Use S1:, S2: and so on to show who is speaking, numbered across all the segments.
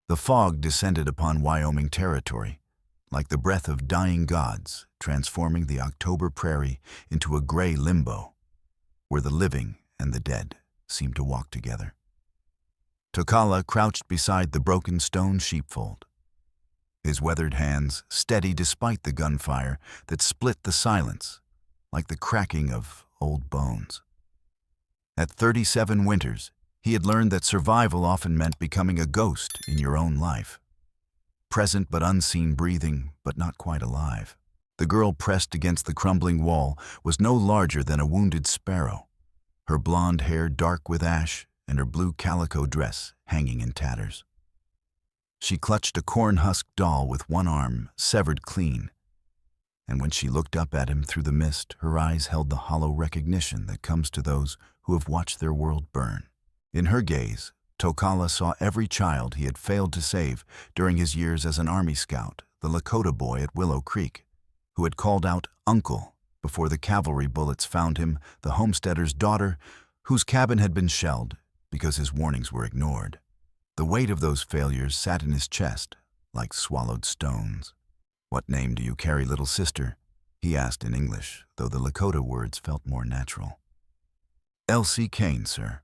S1: The fog descended upon Wyoming Territory, like the breath of dying gods, transforming the October prairie into a gray limbo, where the living and the dead seemed to walk together. Tokala crouched beside the broken stone sheepfold, his weathered hands steady despite the gunfire that split the silence like the cracking of old bones. At 37 winters, he had learned that survival often meant becoming a ghost in your own life. Present but unseen, breathing but not quite alive. The girl pressed against the crumbling wall was no larger than a wounded sparrow, her blonde hair dark with ash and her blue calico dress hanging in tatters. She clutched a corn-husked doll with one arm severed clean, and when she looked up at him through the mist, her eyes held the hollow recognition that comes to those who have watched their world burn. In her gaze, Tokala saw every child he had failed to save during his years as an Army scout, the Lakota boy at Willow Creek, who had called out "Uncle" before the cavalry bullets found him, the homesteader's daughter, whose cabin had been shelled because his warnings were ignored. The weight of those failures sat in his chest like swallowed stones. "What name do you carry, little sister?" he asked in English, though the Lakota words felt more natural. "Elsie Kane, sir,"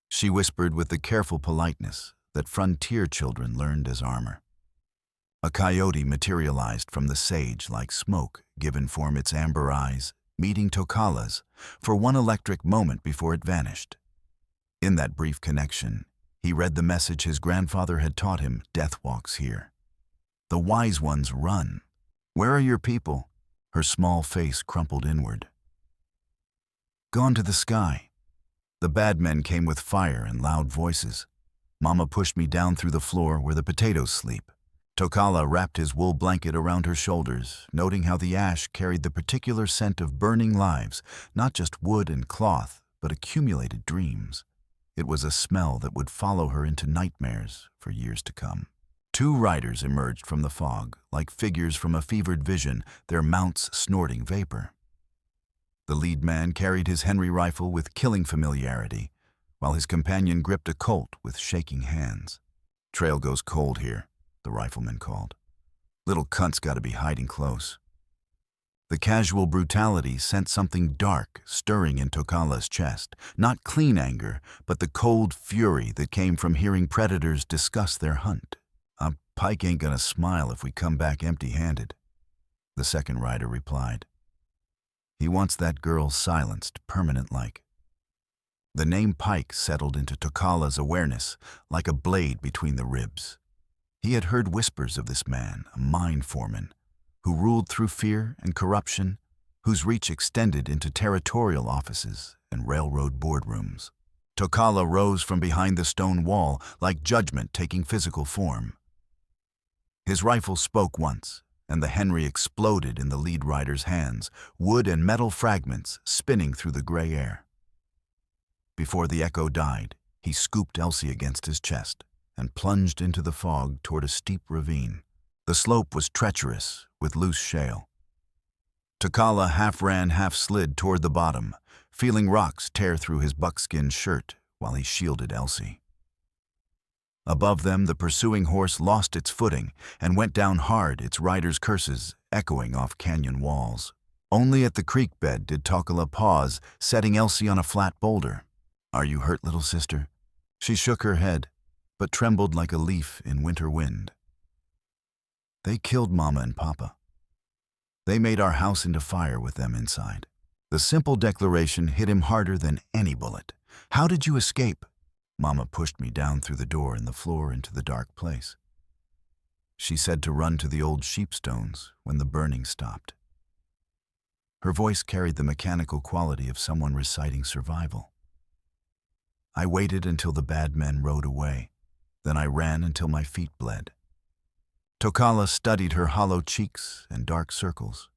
S1: she whispered with the careful politeness that frontier children learned as armor. A coyote materialized from the sage like smoke given form its amber eyes, meeting Tokala's for one electric moment before it vanished. In that brief connection, he read the message his grandfather had taught him: death walks here. The wise ones run. Where are your people? Her small face crumpled inward. Gone to the sky. The bad men came with fire and loud voices. Mama pushed me down through the floor where the potatoes sleep. Tokala wrapped his wool blanket around her shoulders, noting how the ash carried the particular scent of burning lives, not just wood and cloth, but accumulated dreams. It was a smell that would follow her into nightmares for years to come. Two riders emerged from the fog, like figures from a fevered vision, their mounts snorting vapor. The lead man carried his Henry rifle with killing familiarity, while his companion gripped a Colt with shaking hands. "Trail goes cold here," the rifleman called. "Little cunt's got to be hiding close." The casual brutality sent something dark stirring in Tokala's chest, not clean anger, but the cold fury that came from hearing predators discuss their hunt. "A Pike ain't gonna smile if we come back empty-handed," the second rider replied. "He wants that girl silenced, permanent-like." The name Pike settled into Tokala's awareness like a blade between the ribs. He had heard whispers of this man, a mine foreman, who ruled through fear and corruption, whose reach extended into territorial offices and railroad boardrooms. Tokala rose from behind the stone wall like judgment taking physical form. His rifle spoke once, and the Henry exploded in the lead rider's hands, wood and metal fragments spinning through the gray air. Before the echo died, he scooped Elsie against his chest and plunged into the fog toward a steep ravine. The slope was treacherous, with loose shale. Tokala half ran, half slid toward the bottom, feeling rocks tear through his buckskin shirt while he shielded Elsie. Above them, the pursuing horse lost its footing and went down hard, its rider's curses echoing off canyon walls. Only at the creek bed did Tokala pause, setting Elsie on a flat boulder. "Are you hurt, little sister?" She shook her head, but trembled like a leaf in winter wind. "They killed Mama and Papa. They made our house into fire with them inside." The simple declaration hit him harder than any bullet. "How did you escape?" "Mama pushed me down through the door in the floor into the dark place. She said to run to the old sheepstones when the burning stopped." Her voice carried the mechanical quality of someone reciting survival. "I waited until the bad men rode away. Then I ran until my feet bled." Tokala studied her hollow cheeks and dark circles.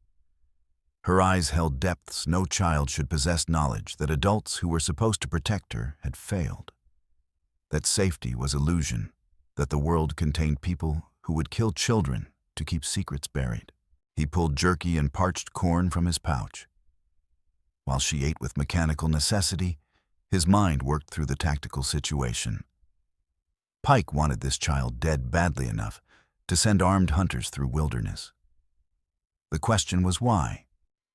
S1: Her eyes held depths no child should possess, knowledge that adults who were supposed to protect her had failed. That safety was illusion, that the world contained people who would kill children to keep secrets buried. He pulled jerky and parched corn from his pouch. While she ate with mechanical necessity, his mind worked through the tactical situation. Pike wanted this child dead badly enough to send armed hunters through wilderness. The question was why?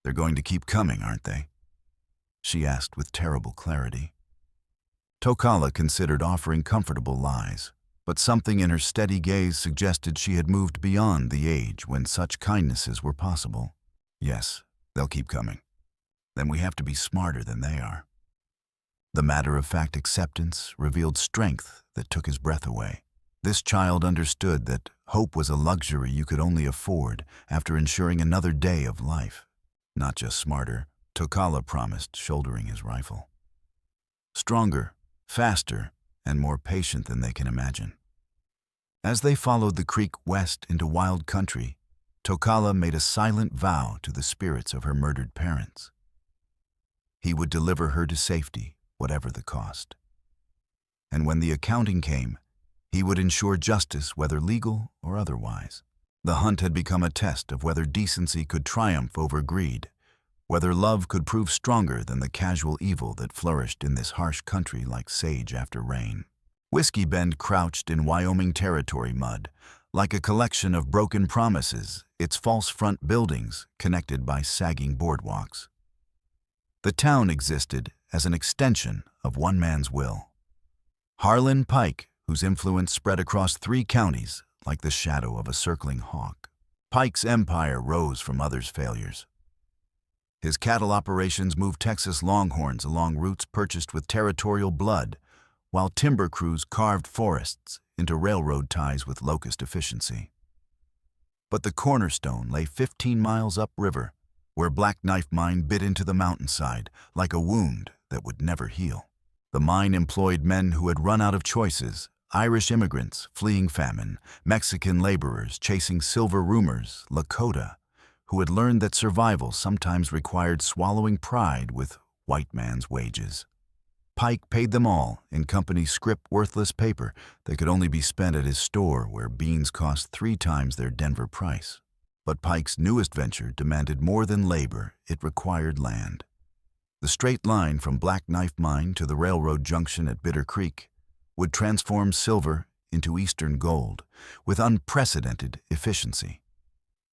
S1: They're going to keep coming, aren't they? She asked with terrible clarity. Tokala considered offering comfortable lies, but something in her steady gaze suggested she had moved beyond the age when such kindnesses were possible. Yes, they'll keep coming. Then we have to be smarter than they are. The matter-of-fact acceptance revealed strength that took his breath away. This child understood that hope was a luxury you could only afford after ensuring another day of life. Not just smarter, Tokala promised, shouldering his rifle. Stronger, faster, and more patient than they can imagine. As they followed the creek west into wild country, Tokala made a silent vow to the spirits of her murdered parents. He would deliver her to safety, whatever the cost. And when the accounting came, he would ensure justice, whether legal or otherwise. The hunt had become a test of whether decency could triumph over greed, whether love could prove stronger than the casual evil that flourished in this harsh country like sage after rain. Whiskey Bend crouched in Wyoming Territory mud, like a collection of broken promises, its false front buildings connected by sagging boardwalks. The town existed as an extension of one man's will. Harlan Pike, whose influence spread across 3 counties like the shadow of a circling hawk. Pike's empire rose from others' failures. His cattle operations moved Texas longhorns along routes purchased with territorial blood, while timber crews carved forests into railroad ties with locust efficiency. But the cornerstone lay 15 miles upriver, where Black Knife Mine bit into the mountainside like a wound that would never heal. The mine employed men who had run out of choices, Irish immigrants fleeing famine, Mexican laborers chasing silver rumors, Lakota, who had learned that survival sometimes required swallowing pride with white man's wages. Pike paid them all in company scrip worthless paper that could only be spent at his store where beans cost 3 times their Denver price. But Pike's newest venture demanded more than labor, it required land. The straight line from Black Knife Mine to the railroad junction at Bitter Creek would transform silver into eastern gold with unprecedented efficiency.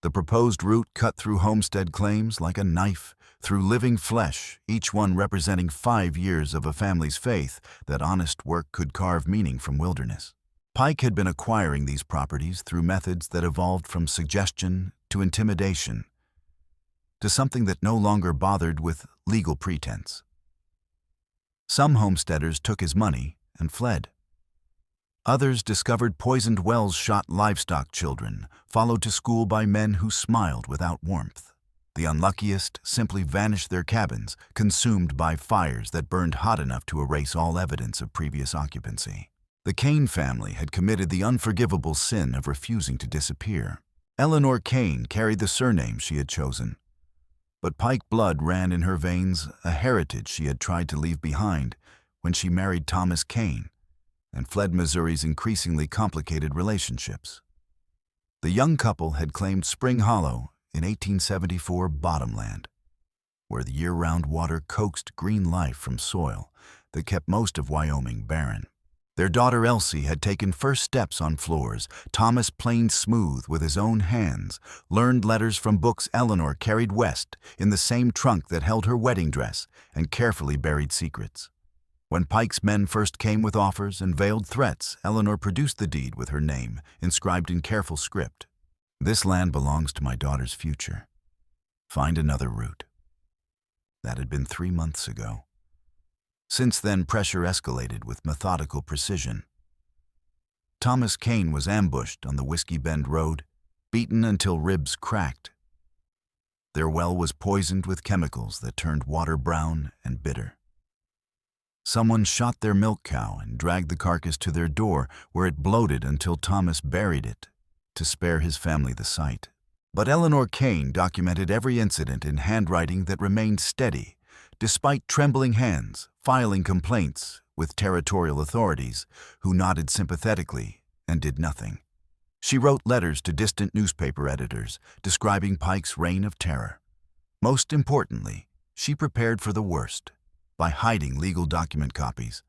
S1: The proposed route cut through homestead claims like a knife through living flesh, each one representing 5 years of a family's faith that honest work could carve meaning from wilderness. Pike had been acquiring these properties through methods that evolved from suggestion to intimidation, to something that no longer bothered with legal pretense. Some homesteaders took his money and fled. Others discovered poisoned wells shot livestock children, followed to school by men who smiled without warmth. The unluckiest simply vanished their cabins, consumed by fires that burned hot enough to erase all evidence of previous occupancy. The Kane family had committed the unforgivable sin of refusing to disappear. Eleanor Kane carried the surname she had chosen, but Pike blood ran in her veins, a heritage she had tried to leave behind when she married Thomas Kane and fled Missouri's increasingly complicated relationships. The young couple had claimed Spring Hollow in 1874 bottomland, where the year-round water coaxed green life from soil that kept most of Wyoming barren. Their daughter Elsie had taken first steps on floors Thomas planed smooth with his own hands, learned letters from books Eleanor carried west in the same trunk that held her wedding dress, and carefully buried secrets. When Pike's men first came with offers and veiled threats, Eleanor produced the deed with her name, inscribed in careful script. "This land belongs to my daughter's future. Find another route." That had been 3 months ago. Since then, pressure escalated with methodical precision. Thomas Kane was ambushed on the Whiskey Bend Road, beaten until ribs cracked. Their well was poisoned with chemicals that turned water brown and bitter. Someone shot their milk cow and dragged the carcass to their door, where it bloated until Thomas buried it to spare his family the sight. But Eleanor Kane documented every incident in handwriting that remained steady, despite trembling hands, filing complaints with territorial authorities, who nodded sympathetically and did nothing. She wrote letters to distant newspaper editors, describing Pike's reign of terror. Most importantly, she prepared for the worst by hiding legal document copies,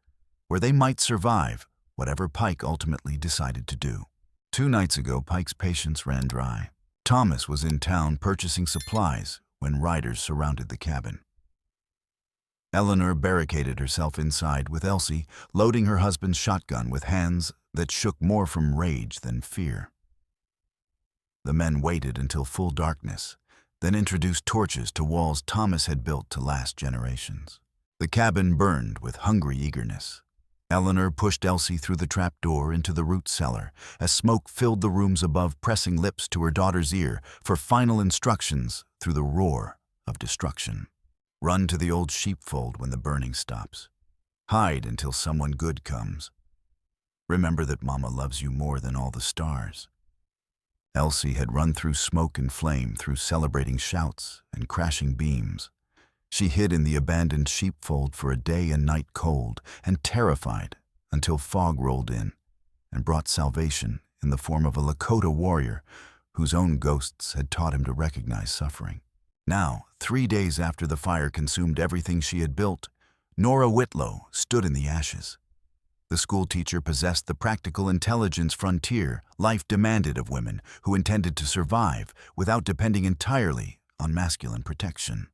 S1: where they might survive whatever Pike ultimately decided to do. 2 nights ago, Pike's patience ran dry. Thomas was in town purchasing supplies when riders surrounded the cabin. Eleanor barricaded herself inside with Elsie, loading her husband's shotgun with hands that shook more from rage than fear. The men waited until full darkness, then introduced torches to walls Thomas had built to last generations. The cabin burned with hungry eagerness. Eleanor pushed Elsie through the trap door into the root cellar as smoke filled the rooms above, pressing lips to her daughter's ear for final instructions through the roar of destruction. Run to the old sheepfold when the burning stops. Hide until someone good comes. Remember that Mama loves you more than all the stars. Elsie had run through smoke and flame, through celebrating shouts and crashing beams. She hid in the abandoned sheepfold for a day and night, cold and terrified, until fog rolled in and brought salvation in the form of a Lakota warrior whose own ghosts had taught him to recognize suffering. Now, 3 days after the fire consumed everything she had built, Norah Whitlow stood in the ashes. The schoolteacher possessed the practical intelligence frontier life demanded of women who intended to survive without depending entirely on masculine protection.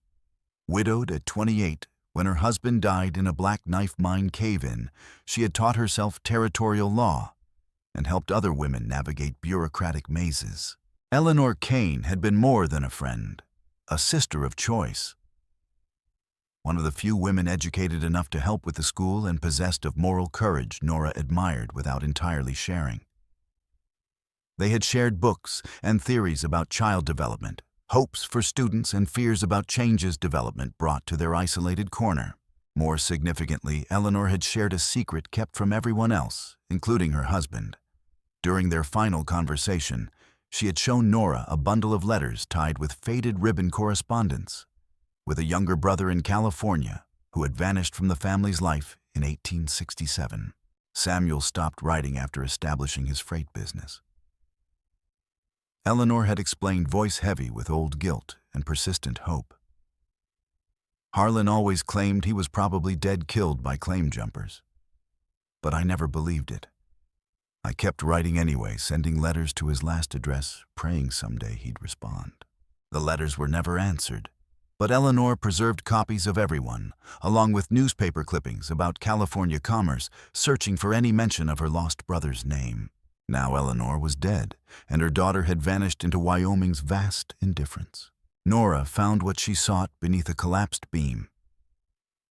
S1: Widowed at 28, when her husband died in a black knife mine cave-in, she had taught herself territorial law and helped other women navigate bureaucratic mazes. Eleanor Kane had been more than a friend, a sister of choice. One of the few women educated enough to help with the school and possessed of moral courage Norah admired without entirely sharing. They had shared books and theories about child development, hopes for students and fears about changes development brought to their isolated corner. More significantly, Eleanor had shared a secret kept from everyone else, including her husband. During their final conversation, she had shown Norah a bundle of letters tied with faded ribbon correspondence with a younger brother in California who had vanished from the family's life in 1867. Samuel stopped writing after establishing his freight business. Eleanor had explained, voice heavy with old guilt and persistent hope. Harlan always claimed he was probably dead, killed by claim jumpers. But I never believed it. I kept writing anyway, sending letters to his last address, praying someday he'd respond. The letters were never answered, but Eleanor preserved copies of everyone, along with newspaper clippings about California commerce, searching for any mention of her lost brother's name. Now Eleanor was dead, and her daughter had vanished into Wyoming's vast indifference. Norah found what she sought beneath a collapsed beam.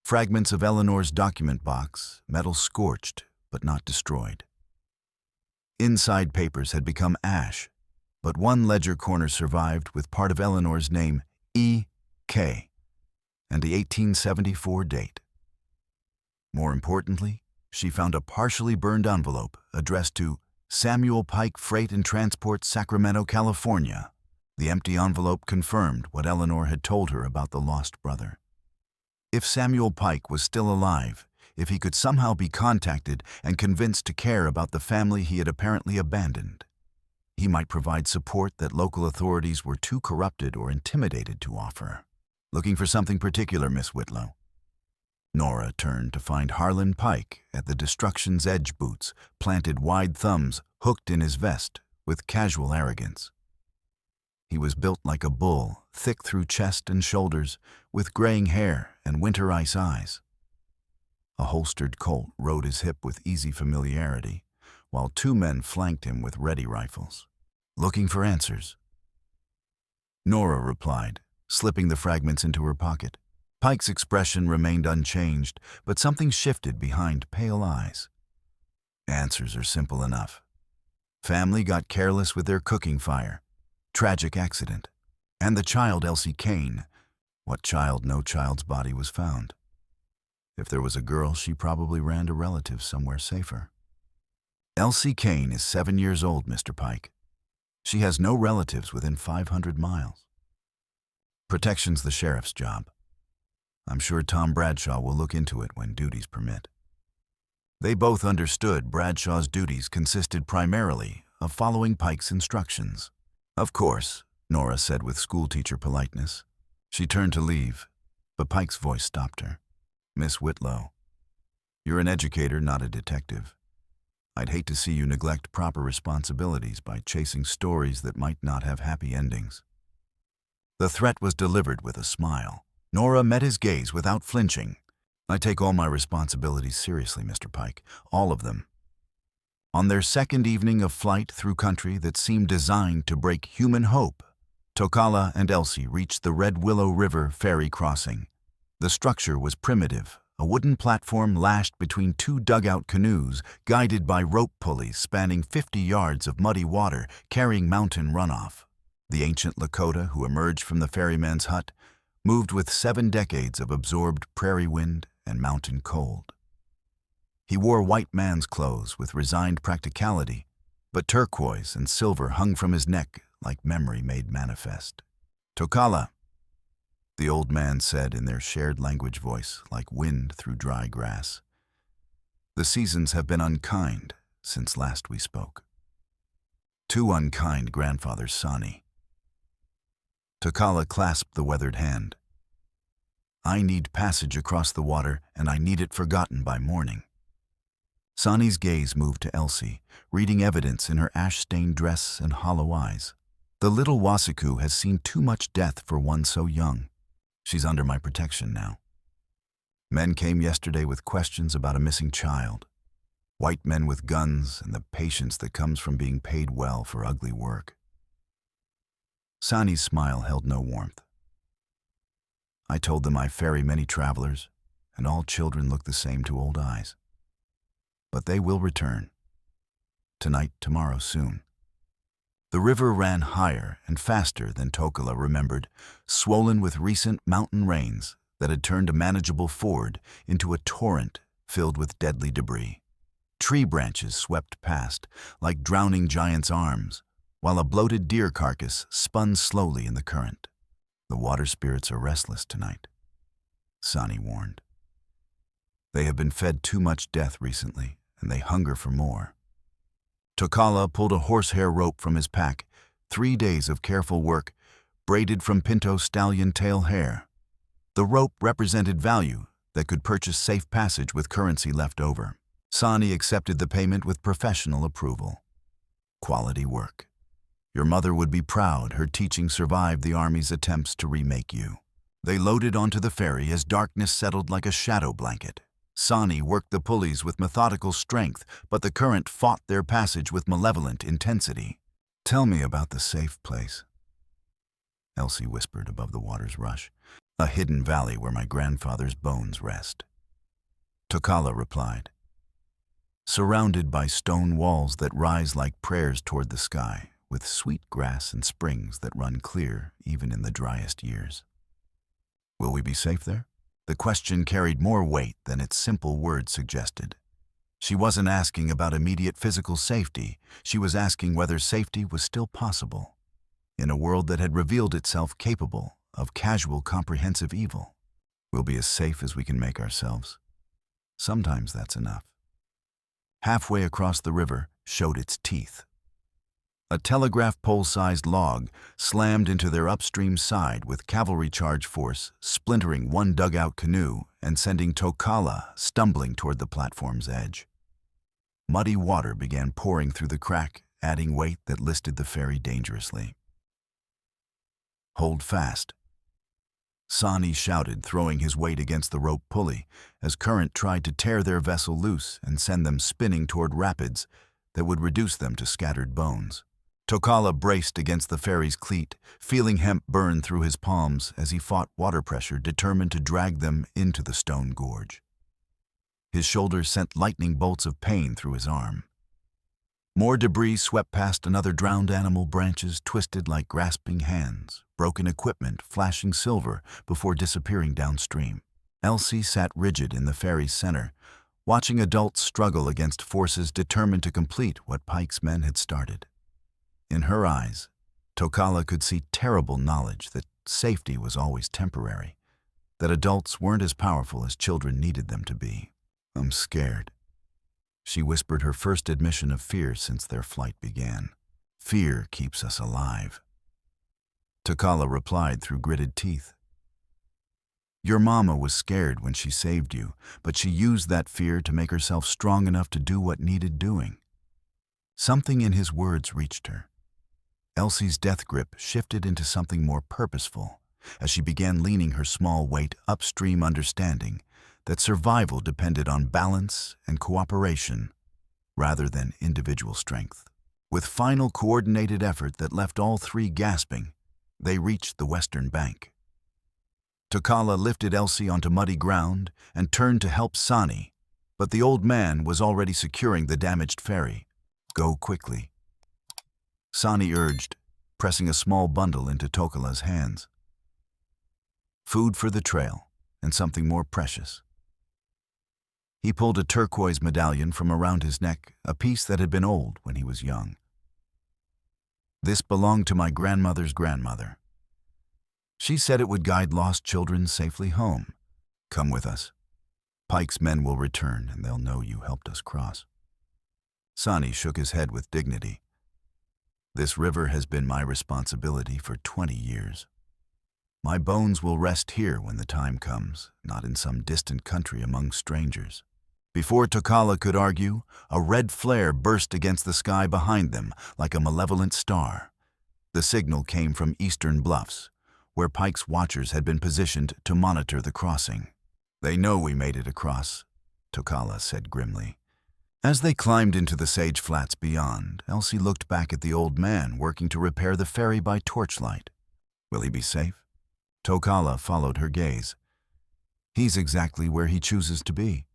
S1: Fragments of Eleanor's document box, metal scorched but not destroyed. Inside papers had become ash, but one ledger corner survived with part of Eleanor's name, E.K., and the 1874 date. More importantly, she found a partially burned envelope addressed to Samuel Pike Freight and Transport, Sacramento, California. The empty envelope confirmed what Eleanor had told her about the lost brother. If Samuel Pike was still alive, if he could somehow be contacted and convinced to care about the family he had apparently abandoned, he might provide support that local authorities were too corrupted or intimidated to offer. Looking for something particular, Miss Whitlow? Norah turned to find Harlan Pike at the Destruction's Edge boots, planted wide thumbs hooked in his vest with casual arrogance. He was built like a bull, thick through chest and shoulders, with graying hair and winter ice eyes. A holstered Colt rode his hip with easy familiarity, while 2 men flanked him with ready rifles. Looking for answers? Norah replied, slipping the fragments into her pocket. Pike's expression remained unchanged, but something shifted behind pale eyes. Answers are simple enough. Family got careless with their cooking fire. Tragic accident. And the child, Elsie Kane. What child? No child's body was found. If there was a girl, she probably ran to relatives somewhere safer. Elsie Kane is 7 years old, Mr. Pike. She has no relatives within 500 miles. Protection's the sheriff's job. I'm sure Tom Bradshaw will look into it when duties permit. They both understood Bradshaw's duties consisted primarily of following Pike's instructions. Of course, Norah said with schoolteacher politeness. She turned to leave, but Pike's voice stopped her. Miss Whitlow, you're an educator, not a detective. I'd hate to see you neglect proper responsibilities by chasing stories that might not have happy endings." The threat was delivered with a smile. Norah met his gaze without flinching. "I take all my responsibilities seriously, Mr. Pike, all of them." On their second evening of flight through country that seemed designed to break human hope, Tokala and Elsie reached the Red Willow River ferry crossing. The structure was primitive, a wooden platform lashed between two dugout canoes, guided by rope pulleys spanning 50 yards of muddy water carrying mountain runoff. The ancient Lakota who emerged from the ferryman's hut moved with 7 decades of absorbed prairie wind and mountain cold. He wore white man's clothes with resigned practicality, but turquoise and silver hung from his neck like memory made manifest. "Tokala," the old man said in their shared language voice, like wind through dry grass. "The seasons have been unkind since last we spoke." "Too unkind, Grandfather Sani." Tokala clasped the weathered hand. "I need passage across the water, and I need it forgotten by morning." Sani's gaze moved to Elsie, reading evidence in her ash-stained dress and hollow eyes. "The little Wasiku has seen too much death for one so young. She's under my protection now. Men came yesterday with questions about a missing child. White men with guns and the patience that comes from being paid well for ugly work." Sani's smile held no warmth. "I told them I ferry many travelers, and all children look the same to old eyes. But they will return. Tonight, tomorrow, soon." The river ran higher and faster than Tokala remembered, swollen with recent mountain rains that had turned a manageable ford into a torrent filled with deadly debris. Tree branches swept past, like drowning giants' arms, while a bloated deer carcass spun slowly in the current. "The water spirits are restless tonight," Sani warned. "They have been fed too much death recently, and they hunger for more." Tokala pulled a horsehair rope from his pack, 3 days of careful work, braided from pinto stallion tail hair. The rope represented value that could purchase safe passage with currency left over. Sani accepted the payment with professional approval. "Quality work. Your mother would be proud her teaching survived the Army's attempts to remake you." They loaded onto the ferry as darkness settled like a shadow blanket. Sani worked the pulleys with methodical strength, but the current fought their passage with malevolent intensity. "Tell me about the safe place," Elsie whispered above the water's rush. "A hidden valley where my grandfather's bones rest." Tokala replied. "Surrounded by stone walls that rise like prayers toward the sky, with sweet grass and springs that run clear even in the driest years." "Will we be safe there?" The question carried more weight than its simple words suggested. She wasn't asking about immediate physical safety. She was asking whether safety was still possible in a world that had revealed itself capable of casual, comprehensive evil. "We'll be as safe as we can make ourselves. Sometimes that's enough." Halfway across the river showed its teeth. A telegraph pole-sized log slammed into their upstream side with cavalry charge force, splintering one dugout canoe and sending Tokala stumbling toward the platform's edge. Muddy water began pouring through the crack, adding weight that listed the ferry dangerously. "Hold fast," Sani shouted, throwing his weight against the rope pulley as current tried to tear their vessel loose and send them spinning toward rapids that would reduce them to scattered bones. Tokala braced against the ferry's cleat, feeling hemp burn through his palms as he fought water pressure determined to drag them into the stone gorge. His shoulder sent lightning bolts of pain through his arm. More debris swept past another drowned animal, branches twisted like grasping hands, broken equipment flashing silver before disappearing downstream. Elsie sat rigid in the ferry's center, watching adults struggle against forces determined to complete what Pike's men had started. In her eyes, Tokala could see terrible knowledge that safety was always temporary, that adults weren't as powerful as children needed them to be. "I'm scared," she whispered, her first admission of fear since their flight began. "Fear keeps us alive." Tokala replied through gritted teeth. "Your mama was scared when she saved you, but she used that fear to make herself strong enough to do what needed doing. Something in his words reached her. Elsie's death grip shifted into something more purposeful as she began leaning her small weight upstream, understanding that survival depended on balance and cooperation rather than individual strength. With final coordinated effort that left all three gasping, they reached the western bank. Tokala lifted Elsie onto muddy ground and turned to help Sani, but the old man was already securing the damaged ferry. "Go quickly," Sani urged, pressing a small bundle into Tokala's hands. Food for the trail, and something more precious. He pulled a turquoise medallion from around his neck, a piece that had been old when he was young. "This belonged to my grandmother's grandmother. She said it would guide lost children safely home. Come with us. Pike's men will return, and they'll know you helped us cross." Sani shook his head with dignity. "This river has been my responsibility for 20 years. My bones will rest here when the time comes, not in some distant country among strangers." Before Tokala could argue, a red flare burst against the sky behind them like a malevolent star. The signal came from eastern bluffs, where Pike's watchers had been positioned to monitor the crossing. "They know we made it across," Tokala said grimly. As they climbed into the sage flats beyond, Elsie looked back at the old man working to repair the ferry by torchlight. "Will he be safe?" Tokala followed her gaze. "He's exactly where he chooses to be.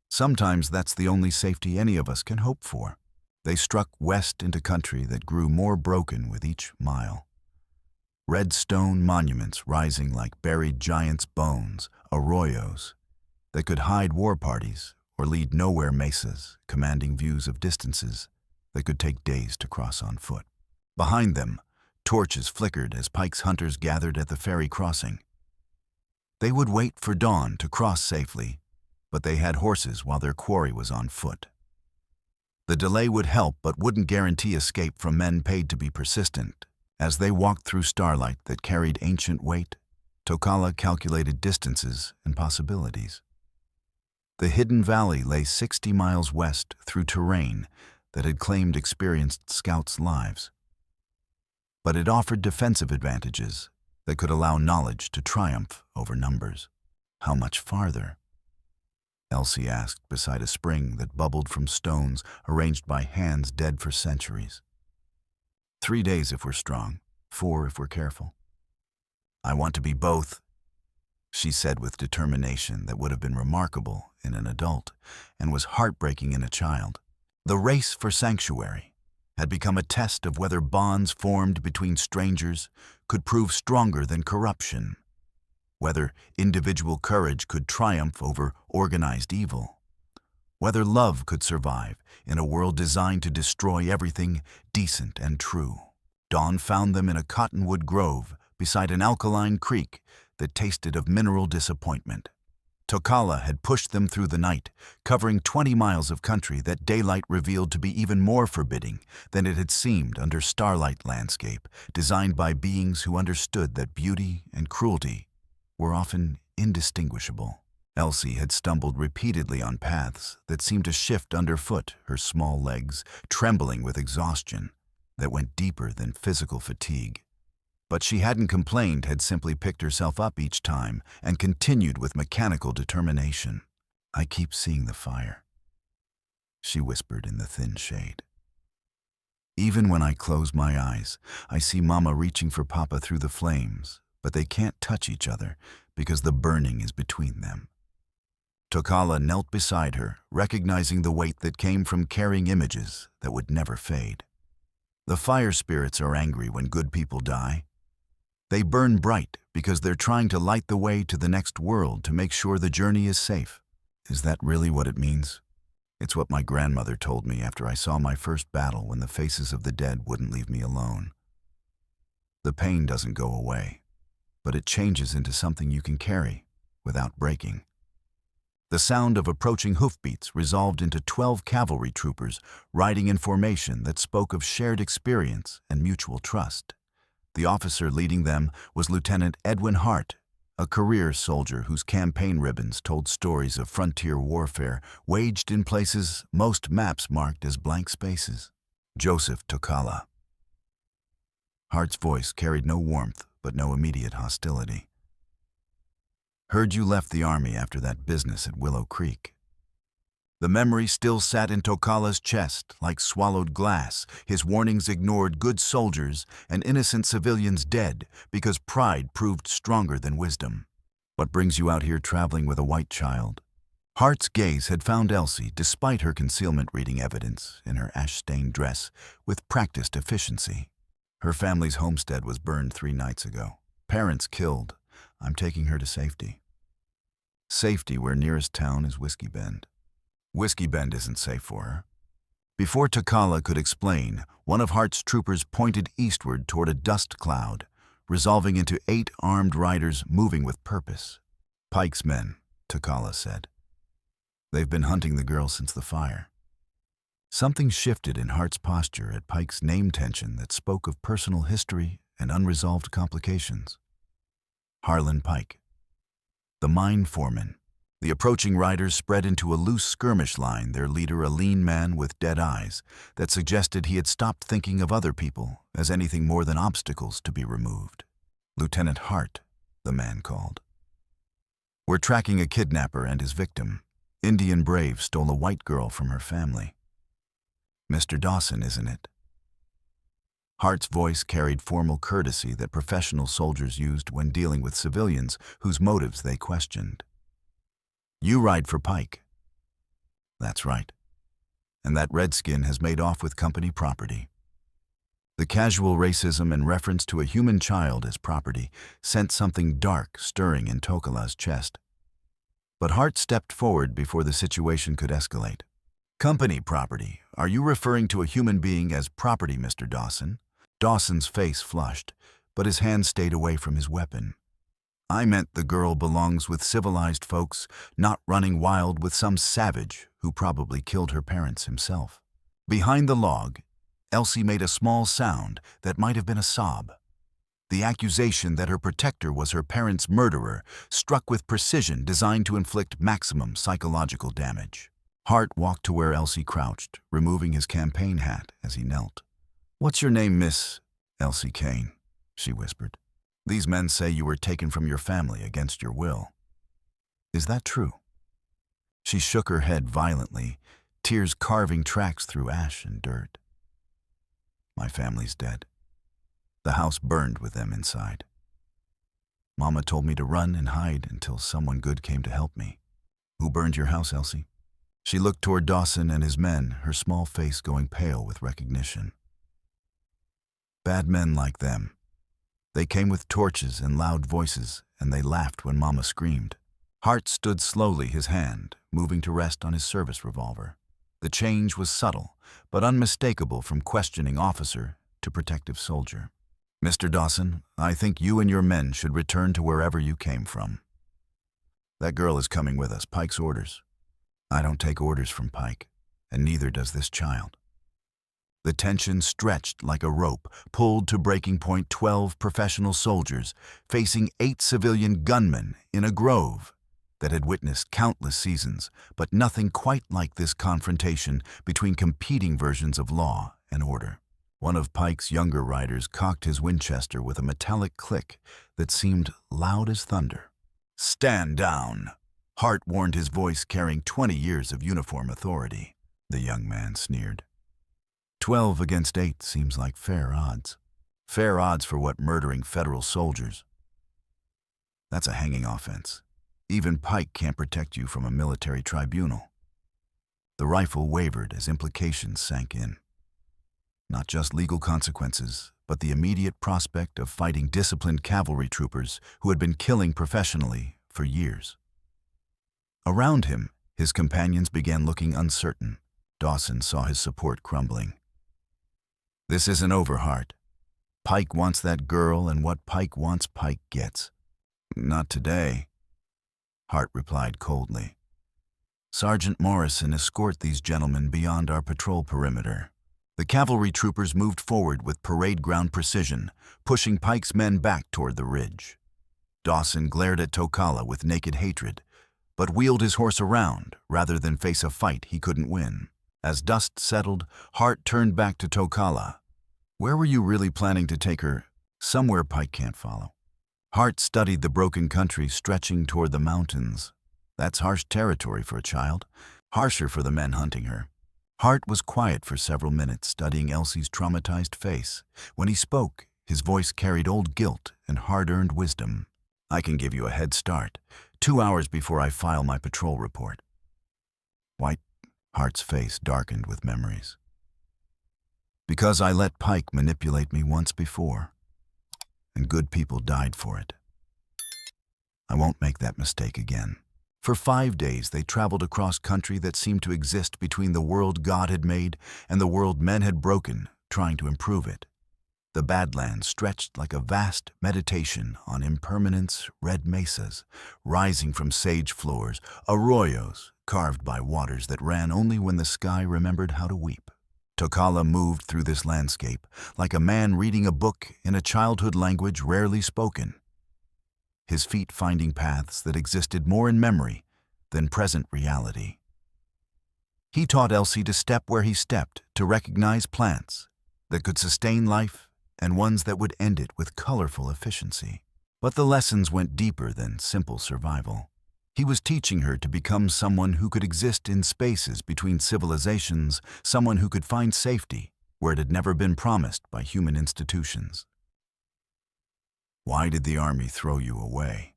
S1: Sometimes that's the only safety any of us can hope for." They struck west into country that grew more broken with each mile. Red stone monuments rising like buried giants' bones, arroyos that could hide war parties or lead nowhere mesas, commanding views of distances that could take days to cross on foot. Behind them, torches flickered as Pike's hunters gathered at the ferry crossing. They would wait for dawn to cross safely, but they had horses while their quarry was on foot. The delay would help but wouldn't guarantee escape from men paid to be persistent. As they walked through starlight that carried ancient weight, Tokala calculated distances and possibilities. The hidden valley lay 60 miles west through terrain that had claimed experienced scouts' lives. But it offered defensive advantages that could allow knowledge to triumph over numbers. "How much farther?" Elsie asked beside a spring that bubbled from stones arranged by hands dead for centuries. 3 days if we're strong, 4 if we're careful." "I want to be both," she said with determination that would have been remarkable in an adult and was heartbreaking in a child. The race for sanctuary had become a test of whether bonds formed between strangers could prove stronger than corruption, whether individual courage could triumph over organized evil, whether love could survive in a world designed to destroy everything decent and true. Dawn found them in a cottonwood grove beside an alkaline creek that tasted of mineral disappointment. Tokala had pushed them through the night, covering 20 miles of country that daylight revealed to be even more forbidding than it had seemed under starlight landscape, designed by beings who understood that beauty and cruelty were often indistinguishable. Elsie had stumbled repeatedly on paths that seemed to shift underfoot, her small legs trembling with exhaustion that went deeper than physical fatigue. But she hadn't complained, had simply picked herself up each time and continued with mechanical determination. "I keep seeing the fire," she whispered in the thin shade. "Even when I close my eyes, I see Mama reaching for Papa through the flames, but they can't touch each other because the burning is between them." Tokala knelt beside her, recognizing the weight that came from carrying images that would never fade. The fire spirits are angry when good people die. They burn bright because they're trying to light the way to the next world to make sure the journey is safe. Is that really what it means? It's what my grandmother told me after I saw my first battle when the faces of the dead wouldn't leave me alone. The pain doesn't go away, but it changes into something you can carry without breaking. The sound of approaching hoofbeats resolved into 12 cavalry troopers riding in formation that spoke of shared experience and mutual trust. The officer leading them was Lieutenant Edwin Hart, a career soldier whose campaign ribbons told stories of frontier warfare waged in places most maps marked as blank spaces. Joseph Tokala. Hart's voice carried no warmth but no immediate hostility. Heard you left the army after that business at Willow Creek. The memory still sat in Tokala's chest like swallowed glass, his warnings ignored, good soldiers and innocent civilians dead because pride proved stronger than wisdom. What brings you out here traveling with a white child? Hart's gaze had found Elsie, despite her concealment reading evidence, in her ash-stained dress, with practiced efficiency. Her family's homestead was burned 3 nights ago. Parents killed. I'm taking her to safety. Safety where nearest town is Whiskey Bend. Whiskey Bend isn't safe for her. Before Tokala could explain, one of Hart's troopers pointed eastward toward a dust cloud, resolving into 8 armed riders moving with purpose. Pike's men, Tokala said. They've been hunting the girl since the fire. Something shifted in Hart's posture at Pike's name tension that spoke of personal history and unresolved complications. Harlan Pike. The mine foreman. The approaching riders spread into a loose skirmish line, their leader a lean man with dead eyes that suggested he had stopped thinking of other people as anything more than obstacles to be removed. Lieutenant Hart, the man called. We're tracking a kidnapper and his victim. Indian brave stole a white girl from her family. Mr. Dawson, isn't it? Hart's voice carried formal courtesy that professional soldiers used when dealing with civilians whose motives they questioned. You ride for Pike. That's right. And that redskin has made off with company property. The casual racism and reference to a human child as property sent something dark stirring in Tokala's chest. But Hart stepped forward before the situation could escalate. Company property. Are you referring to a human being as property, Mr. Dawson? Dawson's face flushed, but his hand stayed away from his weapon. I meant the girl belongs with civilized folks, not running wild with some savage who probably killed her parents himself. Behind the log, Elsie made a small sound that might have been a sob. The accusation that her protector was her parents' murderer struck with precision designed to inflict maximum psychological damage. Hart walked to where Elsie crouched, removing his campaign hat as he knelt. What's your name, Miss Elsie Kane? She whispered. These men say you were taken from your family against your will. Is that true? She shook her head violently, tears carving tracks through ash and dirt. My family's dead. The house burned with them inside. Mama told me to run and hide until someone good came to help me. Who burned your house, Elsie? She looked toward Dawson and his men, her small face going pale with recognition. Bad men like them. They came with torches and loud voices, and they laughed when Mama screamed. Hart stood slowly, his hand moving to rest on his service revolver. The change was subtle, but unmistakable from questioning officer to protective soldier. Mr. Dawson, I think you and your men should return to wherever you came from. That girl is coming with us, Pike's orders. I don't take orders from Pike, and neither does this child. The tension stretched like a rope, pulled to breaking point 12 professional soldiers facing 8 civilian gunmen in a grove that had witnessed countless seasons, but nothing quite like this confrontation between competing versions of law and order. One of Pike's younger riders cocked his Winchester with a metallic click that seemed loud as thunder. Stand down, Hart warned, his voice carrying 20 years of uniform authority. The young man sneered. 12 against 8 seems like fair odds. Fair odds for what, murdering federal soldiers? That's a hanging offense. Even Pike can't protect you from a military tribunal. The rifle wavered as implications sank in. Not just legal consequences, but the immediate prospect of fighting disciplined cavalry troopers who had been killing professionally for years. Around him, his companions began looking uncertain. Dawson saw his support crumbling. This isn't over, Hart. Pike wants that girl, and what Pike wants, Pike gets. Not today, Hart replied coldly. Sergeant Morrison, escort these gentlemen beyond our patrol perimeter. The cavalry troopers moved forward with parade ground precision, pushing Pike's men back toward the ridge. Dawson glared at Tokala with naked hatred, but wheeled his horse around rather than face a fight he couldn't win. As dust settled, Hart turned back to Tokala. "Where were you really planning to take her?" "Somewhere Pike can't follow." Hart studied the broken country stretching toward the mountains. That's harsh territory for a child, harsher for the men hunting her. Hart was quiet for several minutes, studying Elsie's traumatized face. When he spoke, his voice carried old guilt and hard-earned wisdom. "I can give you a head start, 2 hours before I file my patrol report." "Why?" Hart's face darkened with memories. "Because I let Pike manipulate me once before, and good people died for it. I won't make that mistake again." For 5 days they traveled across country that seemed to exist between the world God had made and the world men had broken, trying to improve it. The badlands stretched like a vast meditation on impermanence, red mesas, rising from sage floors, arroyos carved by waters that ran only when the sky remembered how to weep. Tokala moved through this landscape like a man reading a book in a childhood language rarely spoken, his feet finding paths that existed more in memory than present reality. He taught Elsie to step where he stepped, to recognize plants that could sustain life and ones that would end it with colorful efficiency. But the lessons went deeper than simple survival. He was teaching her to become someone who could exist in spaces between civilizations, someone who could find safety where it had never been promised by human institutions. "Why did the army throw you away?"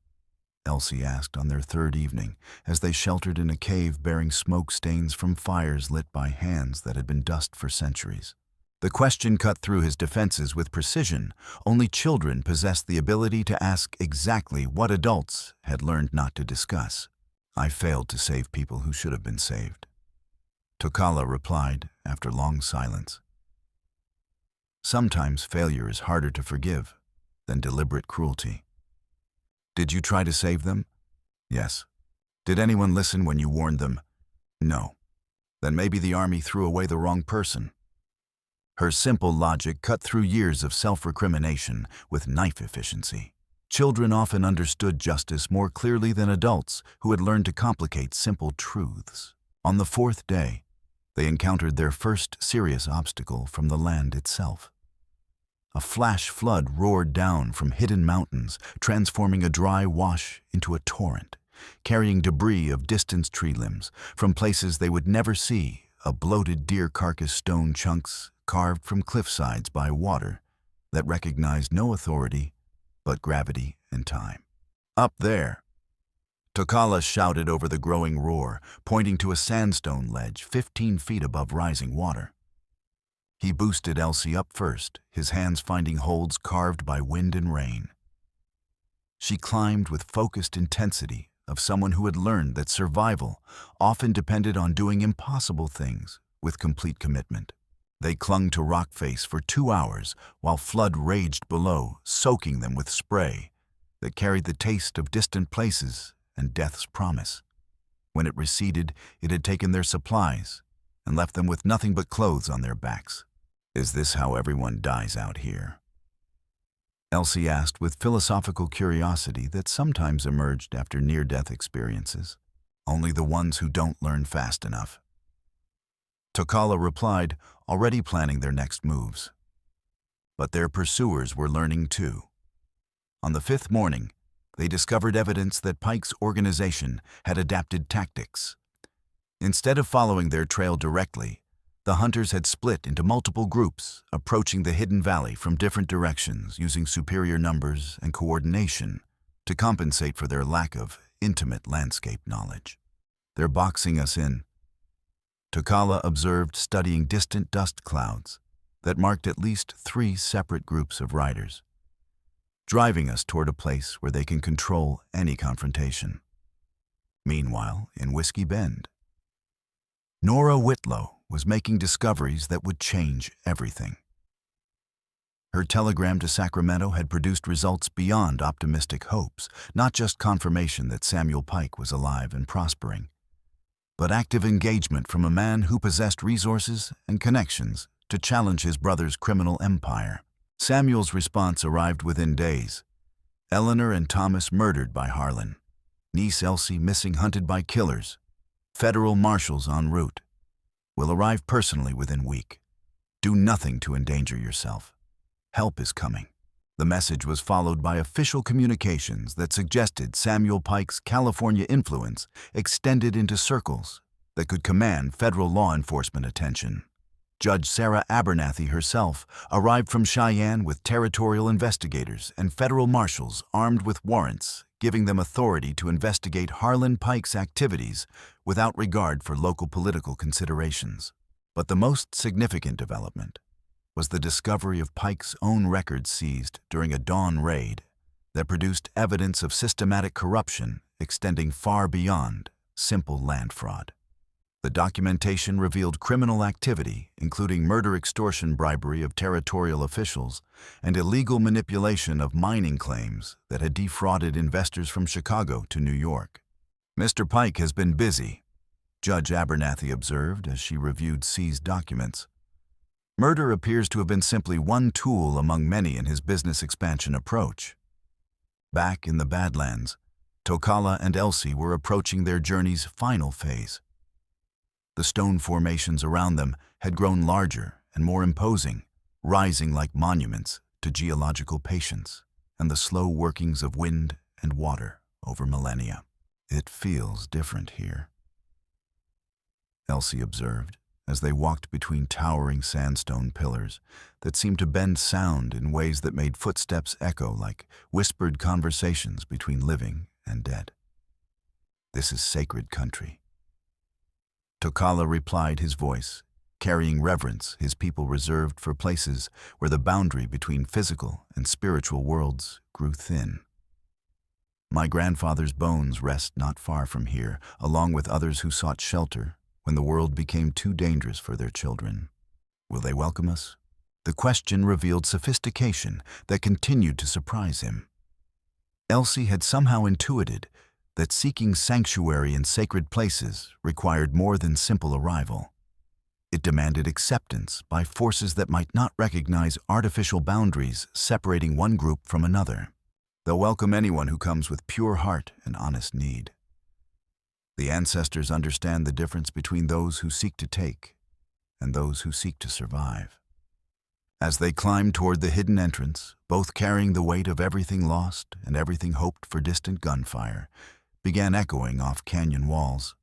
S1: Elsie asked on their third evening, as they sheltered in a cave bearing smoke stains from fires lit by hands that had been dust for centuries. The question cut through his defenses with precision. Only children possessed the ability to ask exactly what adults had learned not to discuss. "I failed to save people who should have been saved," Tokala replied after long silence. "Sometimes failure is harder to forgive than deliberate cruelty." "Did you try to save them?" "Yes." "Did anyone listen when you warned them?" "No." "Then maybe the army threw away the wrong person." Her simple logic cut through years of self-recrimination with knife efficiency. Children often understood justice more clearly than adults who had learned to complicate simple truths. On the 4th day, they encountered their first serious obstacle from the land itself. A flash flood roared down from hidden mountains, transforming a dry wash into a torrent, carrying debris of distant tree limbs from places they would never see, a bloated deer carcass stone chunks carved from cliff sides by water that recognized no authority but gravity and time. "Up there!" Tokala shouted over the growing roar, pointing to a sandstone ledge 15 feet above rising water. He boosted Elsie up first, his hands finding holds carved by wind and rain. She climbed with focused intensity of someone who had learned that survival often depended on doing impossible things with complete commitment. They clung to rock face for 2 hours while flood raged below, soaking them with spray that carried the taste of distant places and death's promise. When it receded, it had taken their supplies and left them with nothing but clothes on their backs. "Is this how everyone dies out here?" Elsie asked with philosophical curiosity that sometimes emerged after near-death experiences. "Only the ones who don't learn fast enough." Tokala replied, already planning their next moves. But their pursuers were learning too. On the 5th morning, they discovered evidence that Pike's organization had adapted tactics. Instead of following their trail directly, the hunters had split into multiple groups, approaching the hidden valley from different directions using superior numbers and coordination to compensate for their lack of intimate landscape knowledge. "They're boxing us in," Tokala observed, studying distant dust clouds that marked at least 3 separate groups of riders, driving us toward a place where they can control any confrontation. Meanwhile, in Whiskey Bend, Norah was making discoveries that would change everything. Her telegram to Sacramento had produced results beyond optimistic hopes, not just confirmation that Samuel Pike was alive and prospering, but active engagement from a man who possessed resources and connections to challenge his brother's criminal empire. Samuel's response arrived within days. Eleanor and Thomas murdered by Harlan. Niece Elsie missing, hunted by killers. Federal marshals en route. Will arrive personally within week. Do nothing to endanger yourself. Help is coming. The message was followed by official communications that suggested Samuel Pike's California influence extended into circles that could command federal law enforcement attention. Judge Sarah Abernathy herself arrived from Cheyenne with territorial investigators and federal marshals armed with warrants, giving them authority to investigate Harlan Pike's activities without regard for local political considerations. But the most significant development was the discovery of Pike's own records seized during a dawn raid that produced evidence of systematic corruption extending far beyond simple land fraud. The documentation revealed criminal activity, including murder, extortion, bribery of territorial officials, and illegal manipulation of mining claims that had defrauded investors from Chicago to New York. "Mr. Pike has been busy," Judge Abernathy observed as she reviewed seized documents. Murder appears to have been simply one tool among many in his business expansion approach. Back in the Badlands, Tokala and Elsie were approaching their journey's final phase. The stone formations around them had grown larger and more imposing, rising like monuments to geological patience and the slow workings of wind and water over millennia. "It feels different here," Elsie observed, as they walked between towering sandstone pillars that seemed to bend sound in ways that made footsteps echo like whispered conversations between living and dead. "This is sacred country." Tokala replied, his voice carrying reverence his people reserved for places where the boundary between physical and spiritual worlds grew thin. "My grandfather's bones rest not far from here, along with others who sought shelter when the world became too dangerous for their children. Will they welcome us?" The question revealed sophistication that continued to surprise him. Elsie had somehow intuited that seeking sanctuary in sacred places required more than simple arrival. It demanded acceptance by forces that might not recognize artificial boundaries separating one group from another. "They'll welcome anyone who comes with pure heart and honest need. The ancestors understand the difference between those who seek to take and those who seek to survive." As they climbed toward the hidden entrance, both carrying the weight of everything lost and everything hoped for, distant gunfire began echoing off canyon walls.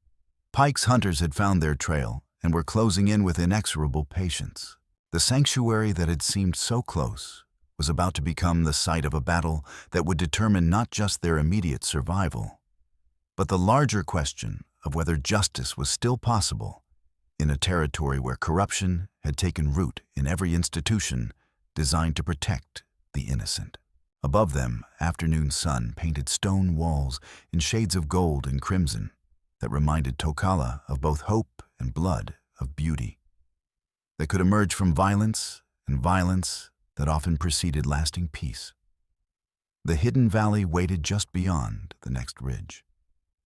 S1: Pike's hunters had found their trail and were closing in with inexorable patience. The sanctuary that had seemed so close was about to become the site of a battle that would determine not just their immediate survival, but the larger question of whether justice was still possible in a territory where corruption had taken root in every institution designed to protect the innocent. Above them, afternoon sun painted stone walls in shades of gold and crimson that reminded Tokala of both hope and blood, of beauty that could emerge from violence and violence that often preceded lasting peace. The hidden valley waited just beyond the next ridge,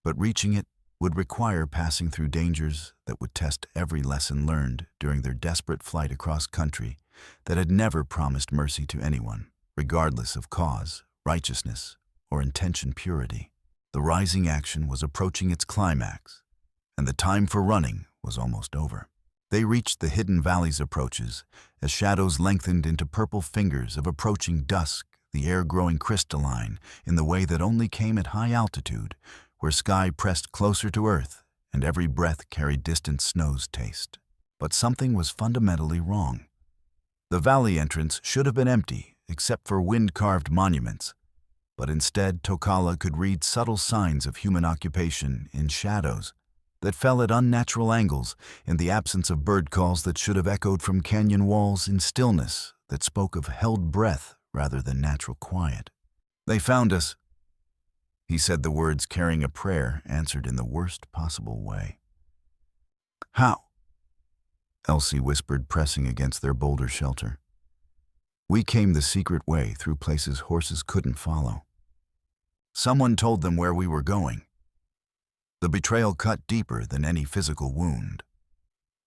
S1: but reaching it would require passing through dangers that would test every lesson learned during their desperate flight across country that had never promised mercy to anyone, regardless of cause, righteousness, or intention purity. The rising action was approaching its climax, and the time for running was almost over. They reached the hidden valley's approaches as shadows lengthened into purple fingers of approaching dusk, the air growing crystalline in the way that only came at high altitude, where sky pressed closer to earth and every breath carried distant snow's taste. But something was fundamentally wrong. The valley entrance should have been empty, except for wind-carved monuments, but instead Tokala could read subtle signs of human occupation in shadows that fell at unnatural angles in the absence of bird calls that should have echoed from canyon walls in stillness that spoke of held breath rather than natural quiet. "They found us," he said, the words carrying a prayer answered in the worst possible way. "How?" Elsie whispered, pressing against their boulder shelter. "We came the secret way through places horses couldn't follow. Someone told them where we were going. The betrayal cut deeper than any physical wound.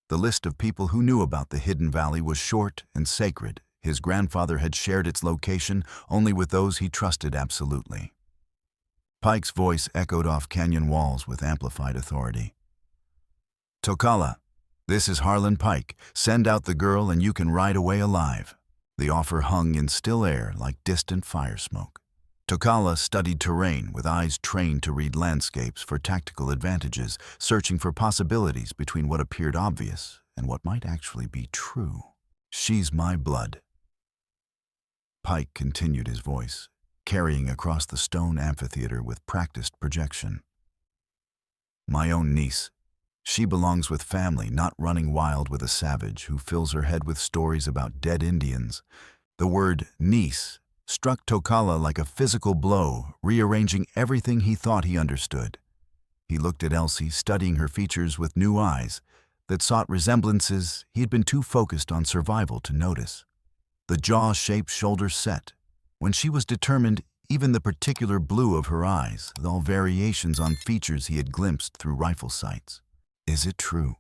S1: The list of people who knew about the hidden valley was short and sacred, His grandfather had shared its location only with those he trusted absolutely. Pike's voice echoed off canyon walls with amplified authority. "Tokala, this is Harlan Pike. Send out the girl and you can ride away alive." The offer hung in still air like distant fire smoke. Tokala studied terrain with eyes trained to read landscapes for tactical advantages, searching for possibilities between what appeared obvious and what might actually be true. "She's my blood." Pike continued his voice, carrying across the stone amphitheater with practiced projection. "My own niece. She belongs with family, not running wild with a savage who fills her head with stories about dead Indians." The word niece struck Tokala like a physical blow, rearranging everything he thought he understood. He looked at Elsie, studying her features with new eyes that sought resemblances he had been too focused on survival to notice. The jaw-shaped shoulders set. When she was determined, even the particular blue of her eyes, all variations on features he had glimpsed through rifle sights. "Is it true?"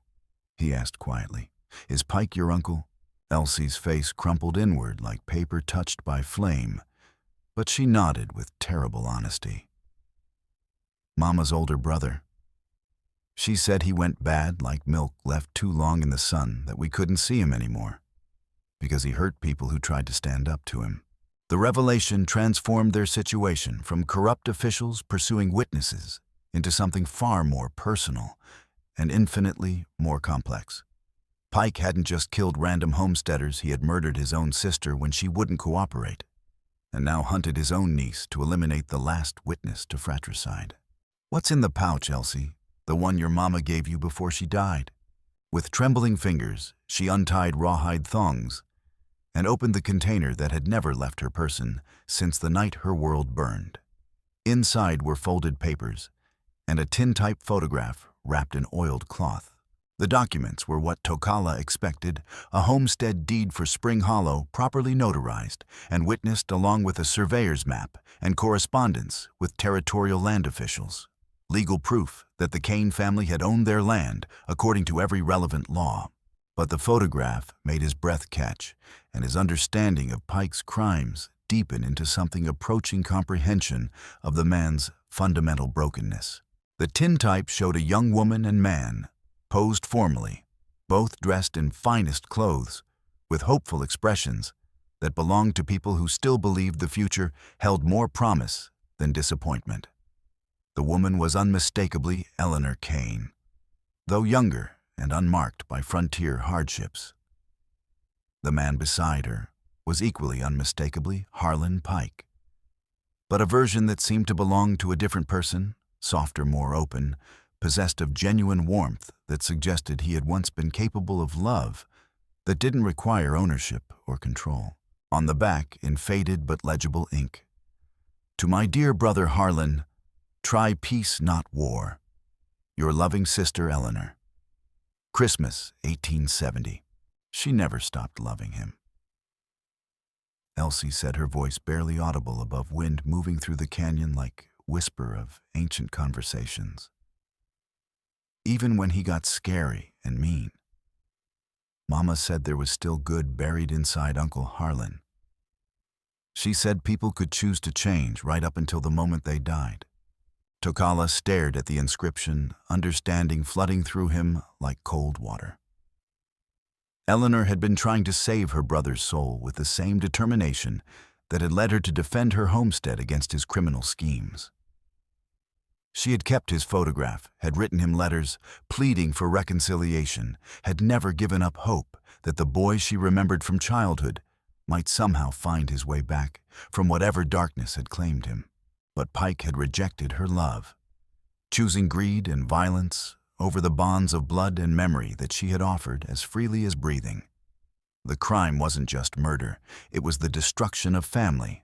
S1: he asked quietly. "Is Pike your uncle?" Elsie's face crumpled inward like paper touched by flame, but she nodded with terrible honesty. "Mama's older brother. She said he went bad like milk left too long in the sun, that we couldn't see him anymore, because he hurt people who tried to stand up to him." The revelation transformed their situation from corrupt officials pursuing witnesses into something far more personal and infinitely more complex. Pike hadn't just killed random homesteaders, he had murdered his own sister when she wouldn't cooperate, and now hunted his own niece to eliminate the last witness to fratricide. "What's in the pouch, Elsie? The one your mama gave you before she died?" With trembling fingers, she untied rawhide thongs and opened the container that had never left her person since the night her world burned. Inside were folded papers and a tin-type photograph wrapped in oiled cloth. The documents were what Tokala expected: a homestead deed for Spring Hollow properly notarized and witnessed, along with a surveyor's map and correspondence with territorial land officials. Legal proof that the Kane family had owned their land according to every relevant law. But the photograph made his breath catch, and his understanding of Pike's crimes deepen into something approaching comprehension of the man's fundamental brokenness. The tintype showed a young woman and man, posed formally, both dressed in finest clothes, with hopeful expressions that belonged to people who still believed the future held more promise than disappointment. The woman was unmistakably Eleanor Kane, though younger and unmarked by frontier hardships. The man beside her was equally unmistakably Harlan Pike, but a version that seemed to belong to a different person, softer, more open, possessed of genuine warmth that suggested he had once been capable of love that didn't require ownership or control. On the back, in faded but legible ink, "To my dear brother Harlan, try peace, not war. Your loving sister Eleanor. Christmas, 1870. She never stopped loving him." Elsie said, her voice barely audible above wind moving through the canyon like whisper of ancient conversations. "Even when he got scary and mean, Mama said there was still good buried inside Uncle Harlan. She said people could choose to change right up until the moment they died." Tokala stared at the inscription, understanding flooding through him like cold water. Eleanor had been trying to save her brother's soul with the same determination that had led her to defend her homestead against his criminal schemes. She had kept his photograph, had written him letters, pleading for reconciliation, had never given up hope that the boy she remembered from childhood might somehow find his way back from whatever darkness had claimed him. But Pike had rejected her love, choosing greed and violence over the bonds of blood and memory that she had offered as freely as breathing. The crime wasn't just murder, it was the destruction of family,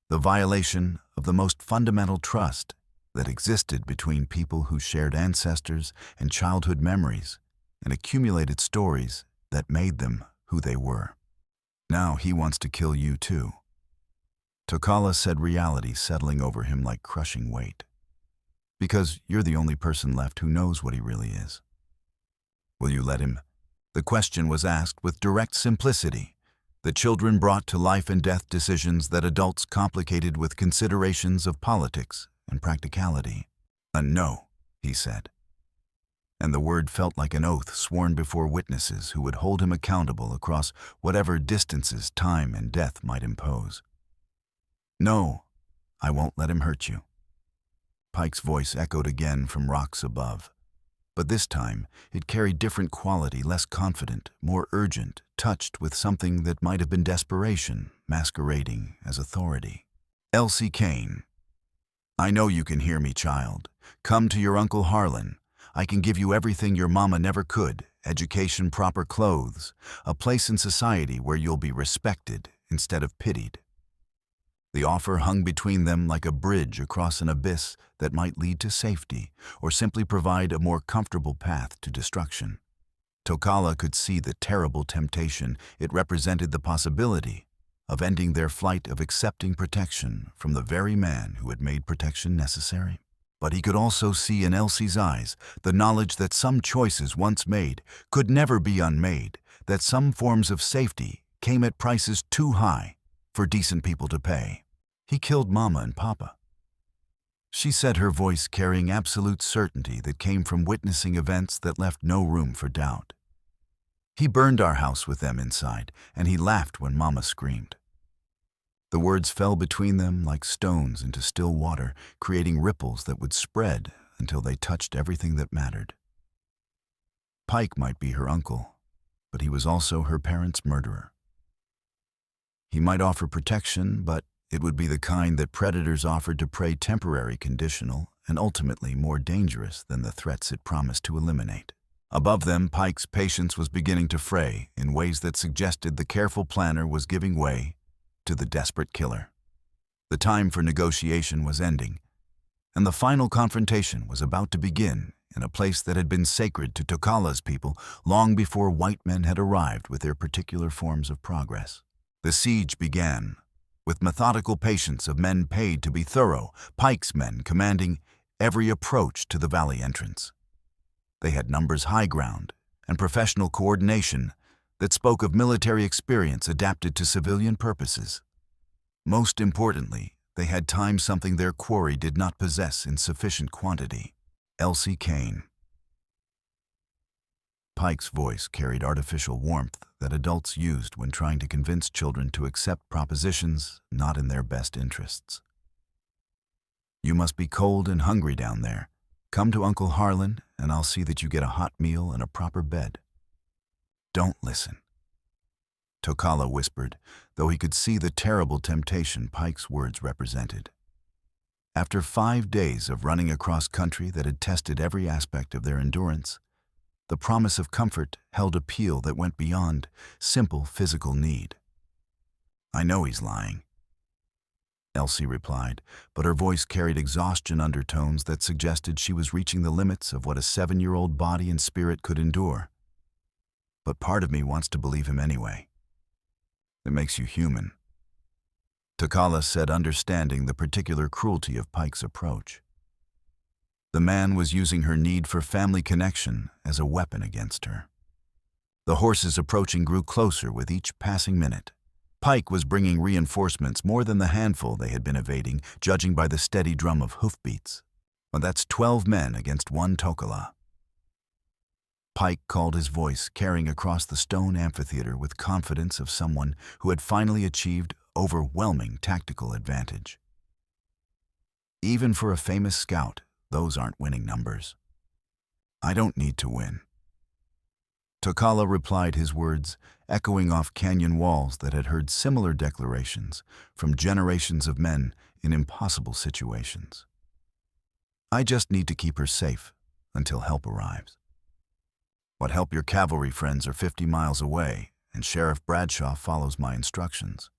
S1: the violation of the most fundamental trust that existed between people who shared ancestors and childhood memories and accumulated stories that made them who they were. "Now he wants to kill you too." Tokala said, reality settling over him like crushing weight. "Because you're the only person left who knows what he really is. Will you let him?" The question was asked with direct simplicity, The children brought to life and death decisions that adults complicated with considerations of politics and practicality. "A no," he said. And the word felt like an oath sworn before witnesses who would hold him accountable across whatever distances time and death might impose. "No, I won't let him hurt you." Pike's voice echoed again from rocks above. But this time, it carried different quality, less confident, more urgent, touched with something that might have been desperation, masquerading as authority. "Elsie Kane, I know you can hear me, child. Come to your Uncle Harlan. I can give you everything your mama never could: education, proper clothes, a place in society where you'll be respected instead of pitied." The offer hung between them like a bridge across an abyss that might lead to safety or simply provide a more comfortable path to destruction. Tokala could see the terrible temptation. It represented the possibility of ending their flight, of accepting protection from the very man who had made protection necessary. But he could also see in Elsie's eyes the knowledge that some choices once made could never be unmade, that some forms of safety came at prices too high for decent people to pay. "He killed Mama and Papa," she said, her voice carrying absolute certainty that came from witnessing events that left no room for doubt. "He burned our house with them inside, and he laughed when Mama screamed." The words fell between them like stones into still water, creating ripples that would spread until they touched everything that mattered. Pike might be her uncle, but he was also her parents' murderer. He might offer protection, but it would be the kind that predators offered to prey, temporary, conditional, and ultimately more dangerous than the threats it promised to eliminate. Above them, Pike's patience was beginning to fray in ways that suggested the careful planner was giving way to the desperate killer. The time for negotiation was ending, and the final confrontation was about to begin in a place that had been sacred to Tokala's people long before white men had arrived with their particular forms of progress. The siege began, with methodical patience of men paid to be thorough, Pike's men commanding every approach to the valley entrance. They had numbers, high ground, and professional coordination that spoke of military experience adapted to civilian purposes. Most importantly, they had time, something their quarry did not possess in sufficient quantity. "Elsie Kane." Pike's voice carried artificial warmth that adults used when trying to convince children to accept propositions not in their best interests. "You must be cold and hungry down there. Come to Uncle Harlan, and I'll see that you get a hot meal and a proper bed." "Don't listen," Tokala whispered, though he could see the terrible temptation Pike's words represented. After 5 days of running across country that had tested every aspect of their endurance, the promise of comfort held appeal that went beyond simple physical need. "I know he's lying," Elsie replied, but her voice carried exhaustion undertones that suggested she was reaching the limits of what a 7-year-old body and spirit could endure. "But part of me wants to believe him anyway. It makes you human," Tokala said, understanding the particular cruelty of Pike's approach. The man was using her need for family connection as a weapon against her. The horses approaching grew closer with each passing minute. Pike was bringing reinforcements, more than the handful they had been evading, judging by the steady drum of hoofbeats. "Well, that's 12 men against 1 Tokala." Pike called his voice, carrying across the stone amphitheater with confidence of someone who had finally achieved overwhelming tactical advantage. "Even for a famous scout, those aren't winning numbers." "I don't need to win," Tokala replied, his words echoing off canyon walls that had heard similar declarations from generations of men in impossible situations. "I just need to keep her safe until help arrives." "What help? Your cavalry friends are 50 miles away, and Sheriff Bradshaw follows my instructions.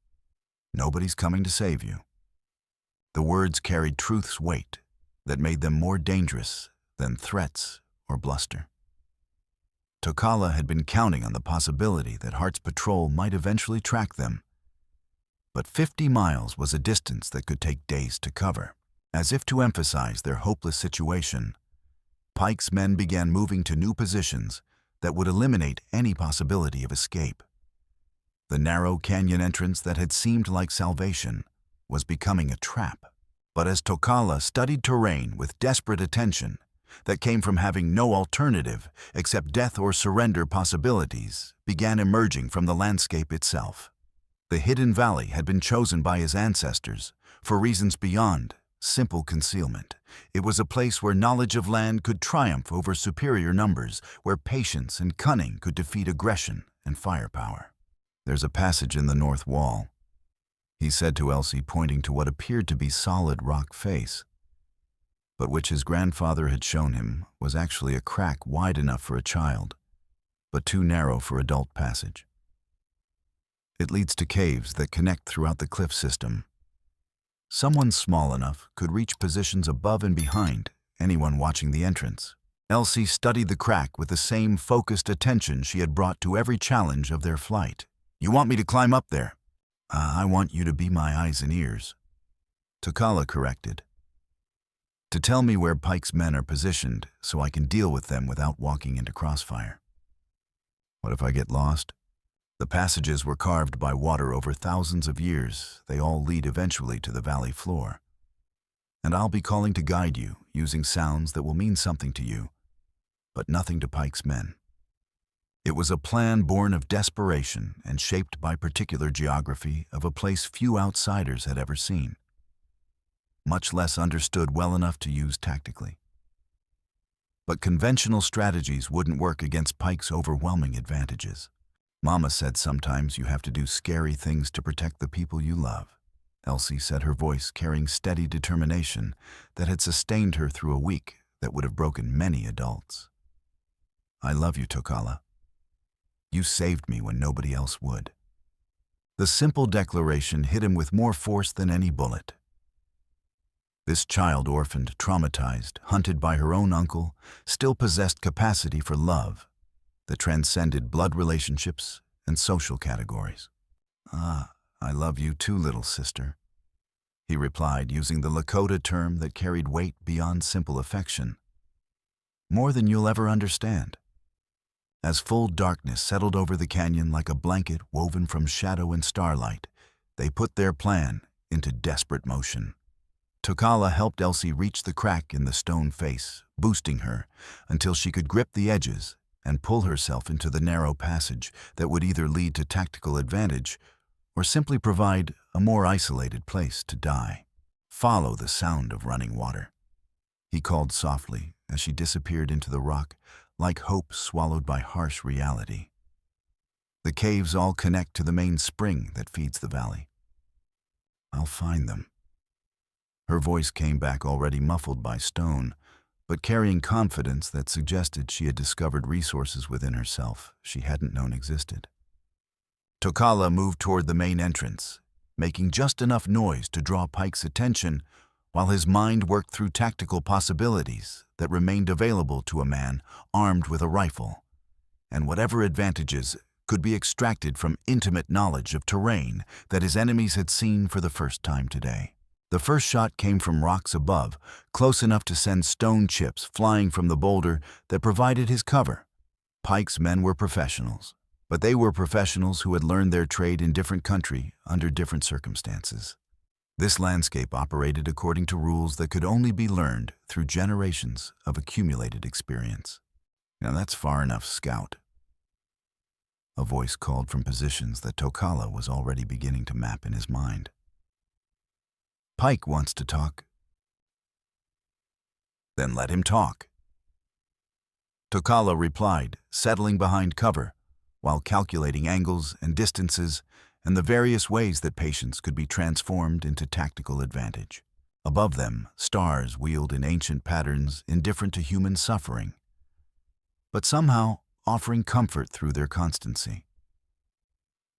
S1: Nobody's coming to save you." The words carried truth's weight that made them more dangerous than threats or bluster. Tokala had been counting on the possibility that Hart's patrol might eventually track them, but 50 miles was a distance that could take days to cover. As if to emphasize their hopeless situation, Pike's men began moving to new positions that would eliminate any possibility of escape. The narrow canyon entrance that had seemed like salvation was becoming a trap. But as Tokala studied terrain with desperate attention that came from having no alternative except death or surrender, possibilities began emerging from the landscape itself. The hidden valley had been chosen by his ancestors for reasons beyond simple concealment. It was a place where knowledge of land could triumph over superior numbers, where patience and cunning could defeat aggression and firepower. "There's a passage in the north wall," he said to Elsie, pointing to what appeared to be solid rock face, but which his grandfather had shown him was actually a crack wide enough for a child, but too narrow for adult passage. "It leads to caves that connect throughout the cliff system. Someone small enough could reach positions above and behind anyone watching the entrance." Elsie studied the crack with the same focused attention she had brought to every challenge of their flight. "You want me to climb up there?" "I want you to be my eyes and ears," Tokala corrected. "To tell me where Pike's men are positioned so I can deal with them without walking into crossfire." "What if I get lost?" The passages were carved by water over thousands of years. They all lead eventually to the valley floor. And I'll be calling to guide you, using sounds that will mean something to you, but nothing to Pike's men. It was a plan born of desperation and shaped by particular geography of a place few outsiders had ever seen, much less understood well enough to use tactically. But conventional strategies wouldn't work against Pike's overwhelming advantages. "Mama said sometimes you have to do scary things to protect the people you love," Elsie said, her voice carrying steady determination that had sustained her through a week that would have broken many adults. "I love you, Tokala. You saved me when nobody else would." The simple declaration hit him with more force than any bullet. This child, orphaned, traumatized, hunted by her own uncle, still possessed capacity for love that transcended blood relationships and social categories. "I love you too, little sister," he replied, using the Lakota term that carried weight beyond simple affection. "More than you'll ever understand." As full darkness settled over the canyon like a blanket woven from shadow and starlight, they put their plan into desperate motion. Tokala helped Elsie reach the crack in the stone face, boosting her until she could grip the edges and pull herself into the narrow passage that would either lead to tactical advantage or simply provide a more isolated place to die. "Follow the sound of running water," he called softly as she disappeared into the rock, like hope swallowed by harsh reality. "The caves all connect to the main spring that feeds the valley. I'll find them." Her voice came back already muffled by stone, but carrying confidence that suggested she had discovered resources within herself she hadn't known existed. Tokala moved toward the main entrance, making just enough noise to draw Pike's attention while his mind worked through tactical possibilities that remained available to a man armed with a rifle, and whatever advantages could be extracted from intimate knowledge of terrain that his enemies had seen for the first time today. The first shot came from rocks above, close enough to send stone chips flying from the boulder that provided his cover. Pike's men were professionals, but they were professionals who had learned their trade in different country under different circumstances. This landscape operated according to rules that could only be learned through generations of accumulated experience. "Now that's far enough, Scout," a voice called from positions that Tokala was already beginning to map in his mind. "Pike wants to talk." "Then let him talk," Tokala replied, settling behind cover, while calculating angles and distances and the various ways that patience could be transformed into tactical advantage. Above them, stars wheeled in ancient patterns indifferent to human suffering, but somehow offering comfort through their constancy.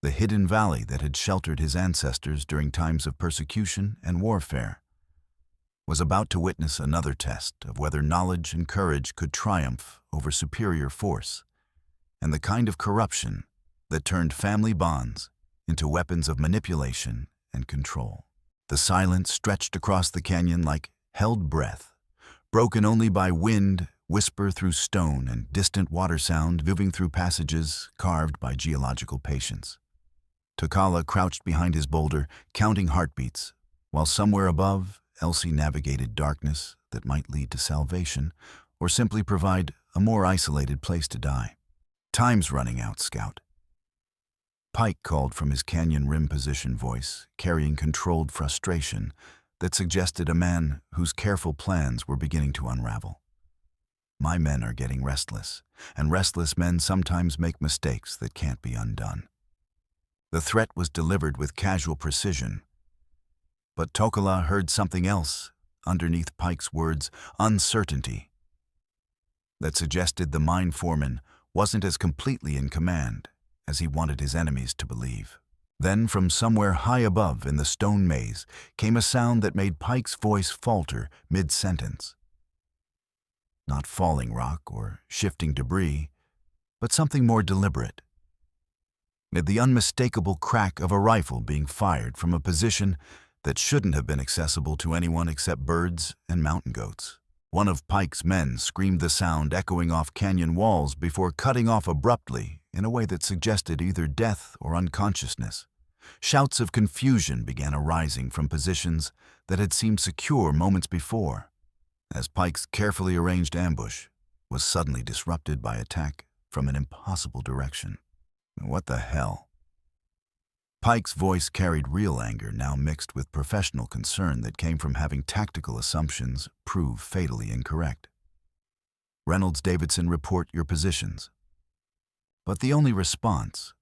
S1: The hidden valley that had sheltered his ancestors during times of persecution and warfare was about to witness another test of whether knowledge and courage could triumph over superior force and the kind of corruption that turned family bonds into weapons of manipulation and control. The silence stretched across the canyon like held breath, broken only by wind, whisper through stone, and distant water sound moving through passages carved by geological patience. Tokala crouched behind his boulder, counting heartbeats, while somewhere above, Elsie navigated darkness that might lead to salvation or simply provide a more isolated place to die. "Time's running out, Scout." Pike called from his canyon rim position voice, carrying controlled frustration that suggested a man whose careful plans were beginning to unravel. "My men are getting restless, and restless men sometimes make mistakes that can't be undone." The threat was delivered with casual precision, but Tokala heard something else underneath Pike's words, uncertainty, that suggested the mine foreman wasn't as completely in command as he wanted his enemies to believe. Then, from somewhere high above in the stone maze, came a sound that made Pike's voice falter mid-sentence. Not falling rock or shifting debris, but something more deliberate. The unmistakable crack of a rifle being fired from a position that shouldn't have been accessible to anyone except birds and mountain goats. One of Pike's men screamed the sound echoing off canyon walls before cutting off abruptly in a way that suggested either death or unconsciousness. Shouts of confusion began arising from positions that had seemed secure moments before, as Pike's carefully arranged ambush was suddenly disrupted by attack from an impossible direction. What the hell? Pike's voice carried real anger, now mixed with professional concern that came from having tactical assumptions prove fatally incorrect. "Reynolds, Davidson, report your positions." But the only response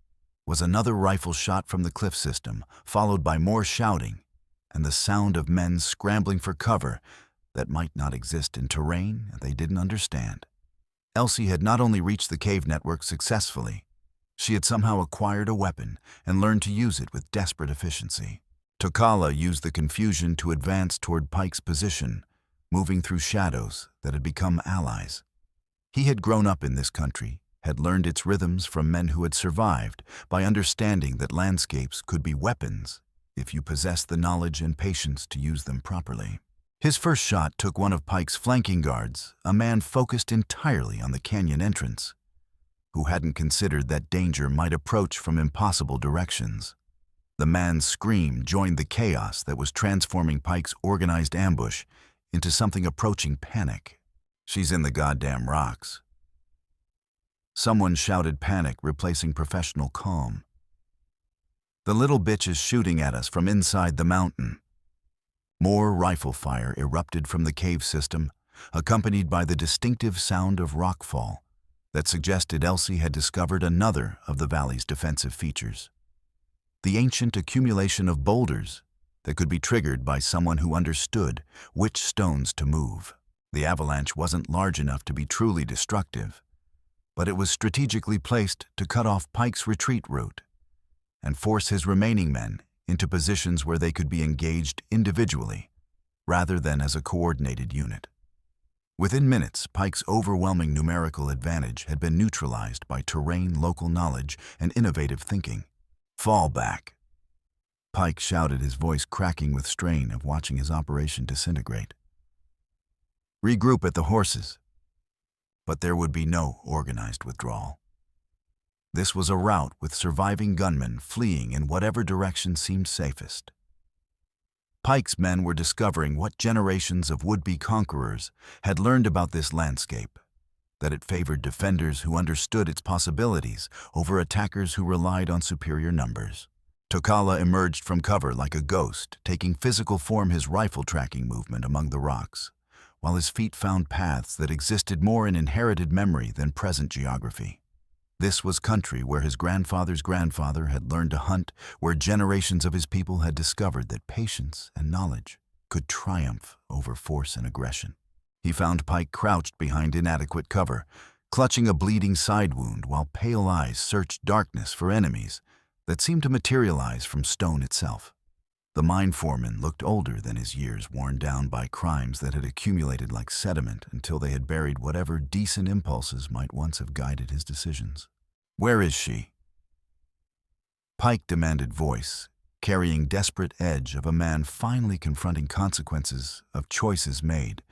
S1: was another rifle shot from the cliff system, followed by more shouting and the sound of men scrambling for cover that might not exist in terrain they didn't understand. Elsie had not only reached the cave network successfully, she had somehow acquired a weapon and learned to use it with desperate efficiency. Tokala used the confusion to advance toward Pike's position, moving through shadows that had become allies. He had grown up in this country, had learned its rhythms from men who had survived by understanding that landscapes could be weapons if you possessed the knowledge and patience to use them properly. His first shot took one of Pike's flanking guards, a man focused entirely on the canyon entrance, who hadn't considered that danger might approach from impossible directions. The man's scream joined the chaos that was transforming Pike's organized ambush into something approaching panic. "She's in the goddamn rocks." Someone shouted, panic replacing professional calm. "The little bitch is shooting at us from inside the mountain." More rifle fire erupted from the cave system, accompanied by the distinctive sound of rockfall that suggested Elsie had discovered another of the valley's defensive features. The ancient accumulation of boulders that could be triggered by someone who understood which stones to move. The avalanche wasn't large enough to be truly destructive, but it was strategically placed to cut off Pike's retreat route and force his remaining men into positions where they could be engaged individually rather than as a coordinated unit. Within minutes, Pike's overwhelming numerical advantage had been neutralized by terrain, local knowledge, and innovative thinking. "Fall back," Pike shouted, his voice cracking with strain of watching his operation disintegrate. "Regroup at the horses." But there would be no organized withdrawal. This was a rout with surviving gunmen fleeing in whatever direction seemed safest. Pike's men were discovering what generations of would-be conquerors had learned about this landscape, that it favored defenders who understood its possibilities over attackers who relied on superior numbers. Tokala emerged from cover like a ghost, taking physical form his rifle tracking movement among the rocks, while his feet found paths that existed more in inherited memory than present geography. This was country where his grandfather's grandfather had learned to hunt, where generations of his people had discovered that patience and knowledge could triumph over force and aggression. He found Pike crouched behind inadequate cover, clutching a bleeding side wound while pale eyes searched darkness for enemies that seemed to materialize from stone itself. The mine foreman looked older than his years, worn down by crimes that had accumulated like sediment until they had buried whatever decent impulses might once have guided his decisions. "Where is she?" Pike demanded, voice carrying desperate edge of a man finally confronting consequences of choices made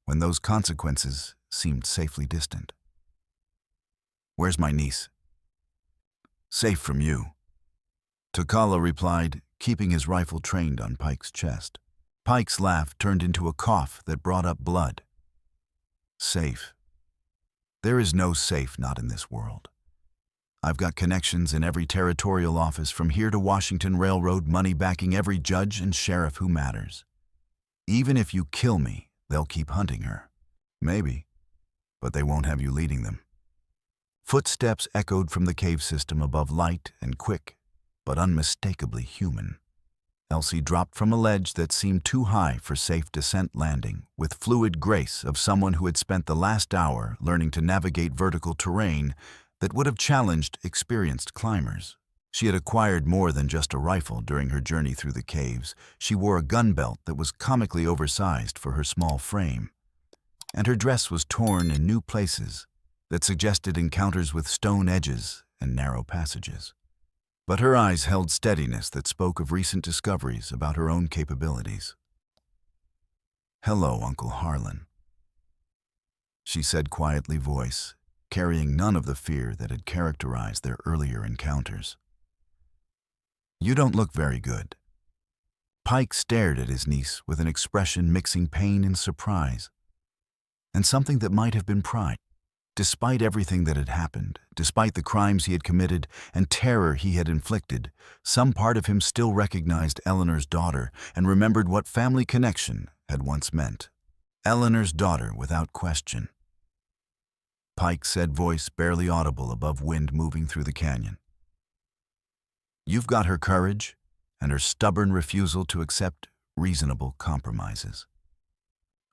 S1: when those consequences seemed safely distant. "Where's my niece?" "Safe from you." Tokala replied, keeping his rifle trained on Pike's chest. Pike's laugh turned into a cough that brought up blood. Safe. There is no safe not in this world. I've got connections in every territorial office from here to Washington Railroad, money backing every judge and sheriff who matters. Even if you kill me, they'll keep hunting her. Maybe, but they won't have you leading them. Footsteps echoed from the cave system above, light and quick, but unmistakably human. Elsie dropped from a ledge that seemed too high for safe descent landing, with fluid grace of someone who had spent the last hour learning to navigate vertical terrain that would have challenged experienced climbers. She had acquired more than just a rifle during her journey through the caves. She wore a gun belt that was comically oversized for her small frame, and her dress was torn in new places that suggested encounters with stone edges and narrow passages. But her eyes held steadiness that spoke of recent discoveries about her own capabilities. "Hello, Uncle Harlan," she said quietly, voice carrying none of the fear that had characterized their earlier encounters. "You don't look very good." Pike stared at his niece with an expression mixing pain and surprise, and something that might have been pride. Despite everything that had happened, despite the crimes he had committed and terror he had inflicted, some part of him still recognized Eleanor's daughter and remembered what family connection had once meant. Eleanor's daughter, without question. Pike said, voice barely audible above wind moving through the canyon. "You've got her courage and her stubborn refusal to accept reasonable compromises.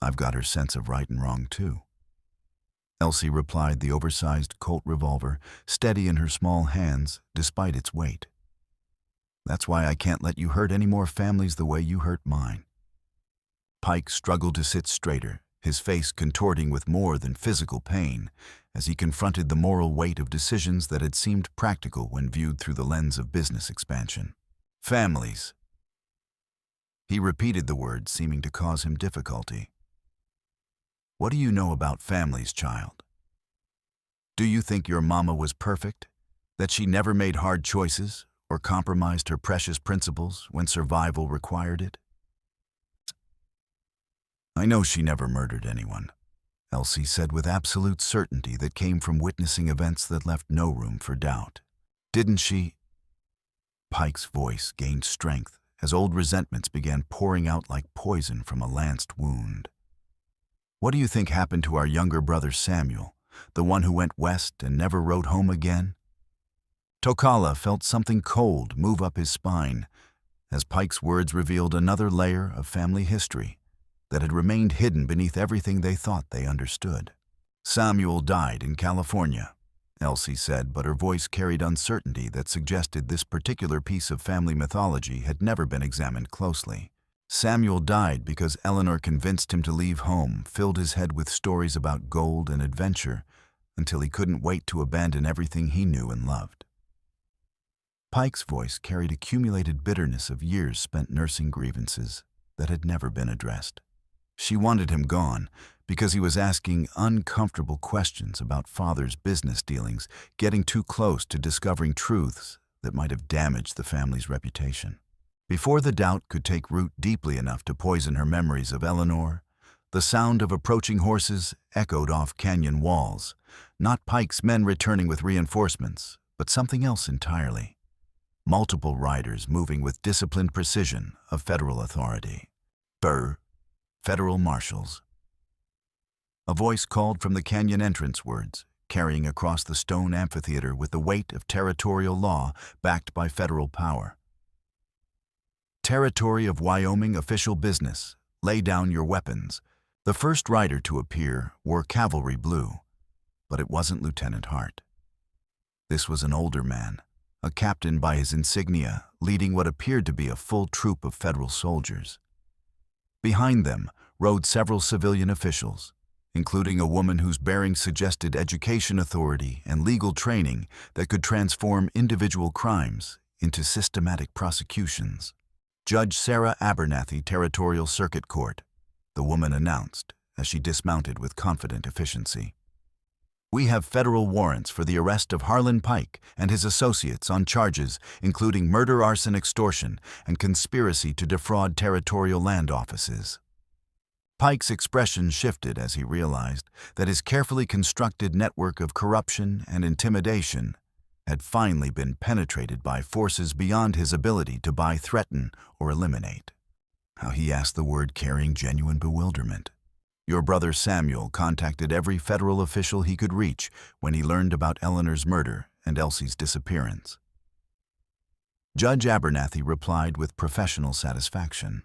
S1: I've got her sense of right and wrong, too." Elsie replied, the oversized Colt revolver steady in her small hands despite its weight. "That's why I can't let you hurt any more families the way you hurt mine." Pike struggled to sit straighter, his face contorting with more than physical pain as he confronted the moral weight of decisions that had seemed practical when viewed through the lens of business expansion. "Families." He repeated the word, seeming to cause him difficulty. "What do you know about families, child? Do you think your mama was perfect? That she never made hard choices or compromised her precious principles when survival required it?" "I know she never murdered anyone," Elsie said with absolute certainty that came from witnessing events that left no room for doubt. "Didn't she?" Pike's voice gained strength as old resentments began pouring out like poison from a lanced wound. "What do you think happened to our younger brother Samuel, the one who went west and never wrote home again?" Tokala felt something cold move up his spine as Pike's words revealed another layer of family history that had remained hidden beneath everything they thought they understood. "Samuel died in California," Elsie said, but her voice carried uncertainty that suggested this particular piece of family mythology had never been examined closely. "Samuel died because Eleanor convinced him to leave home, filled his head with stories about gold and adventure until he couldn't wait to abandon everything he knew and loved." Pike's voice carried accumulated bitterness of years spent nursing grievances that had never been addressed. She wanted him gone because he was asking uncomfortable questions about father's business dealings, getting too close to discovering truths that might have damaged the family's reputation. Before the doubt could take root deeply enough to poison her memories of Eleanor, the sound of approaching horses echoed off canyon walls, not Pike's men returning with reinforcements, but something else entirely. Multiple riders moving with disciplined precision of federal authority. "Burr, federal marshals." A voice called from the canyon entrance-wards, carrying across the stone amphitheater with the weight of territorial law backed by federal power. "Territory of Wyoming official business. Lay down your weapons." The first rider to appear wore cavalry blue, but it wasn't Lieutenant Hart. This was an older man, a captain by his insignia, leading what appeared to be a full troop of federal soldiers. Behind them rode several civilian officials, including a woman whose bearing suggested education authority and legal training that could transform individual crimes into systematic prosecutions. "Judge Sarah Abernathy, Territorial Circuit Court," the woman announced as she dismounted with confident efficiency. We have federal warrants for the arrest of Harlan Pike and his associates on charges including murder, arson, extortion, and conspiracy to defraud territorial land offices. Pike's expression shifted as he realized that his carefully constructed network of corruption and intimidation had finally been penetrated by forces beyond his ability to buy, threaten, or eliminate. How he asked the word carrying genuine bewilderment. Your brother Samuel contacted every federal official he could reach when he learned about Eleanor's murder and Elsie's disappearance. Judge Abernathy replied with professional satisfaction.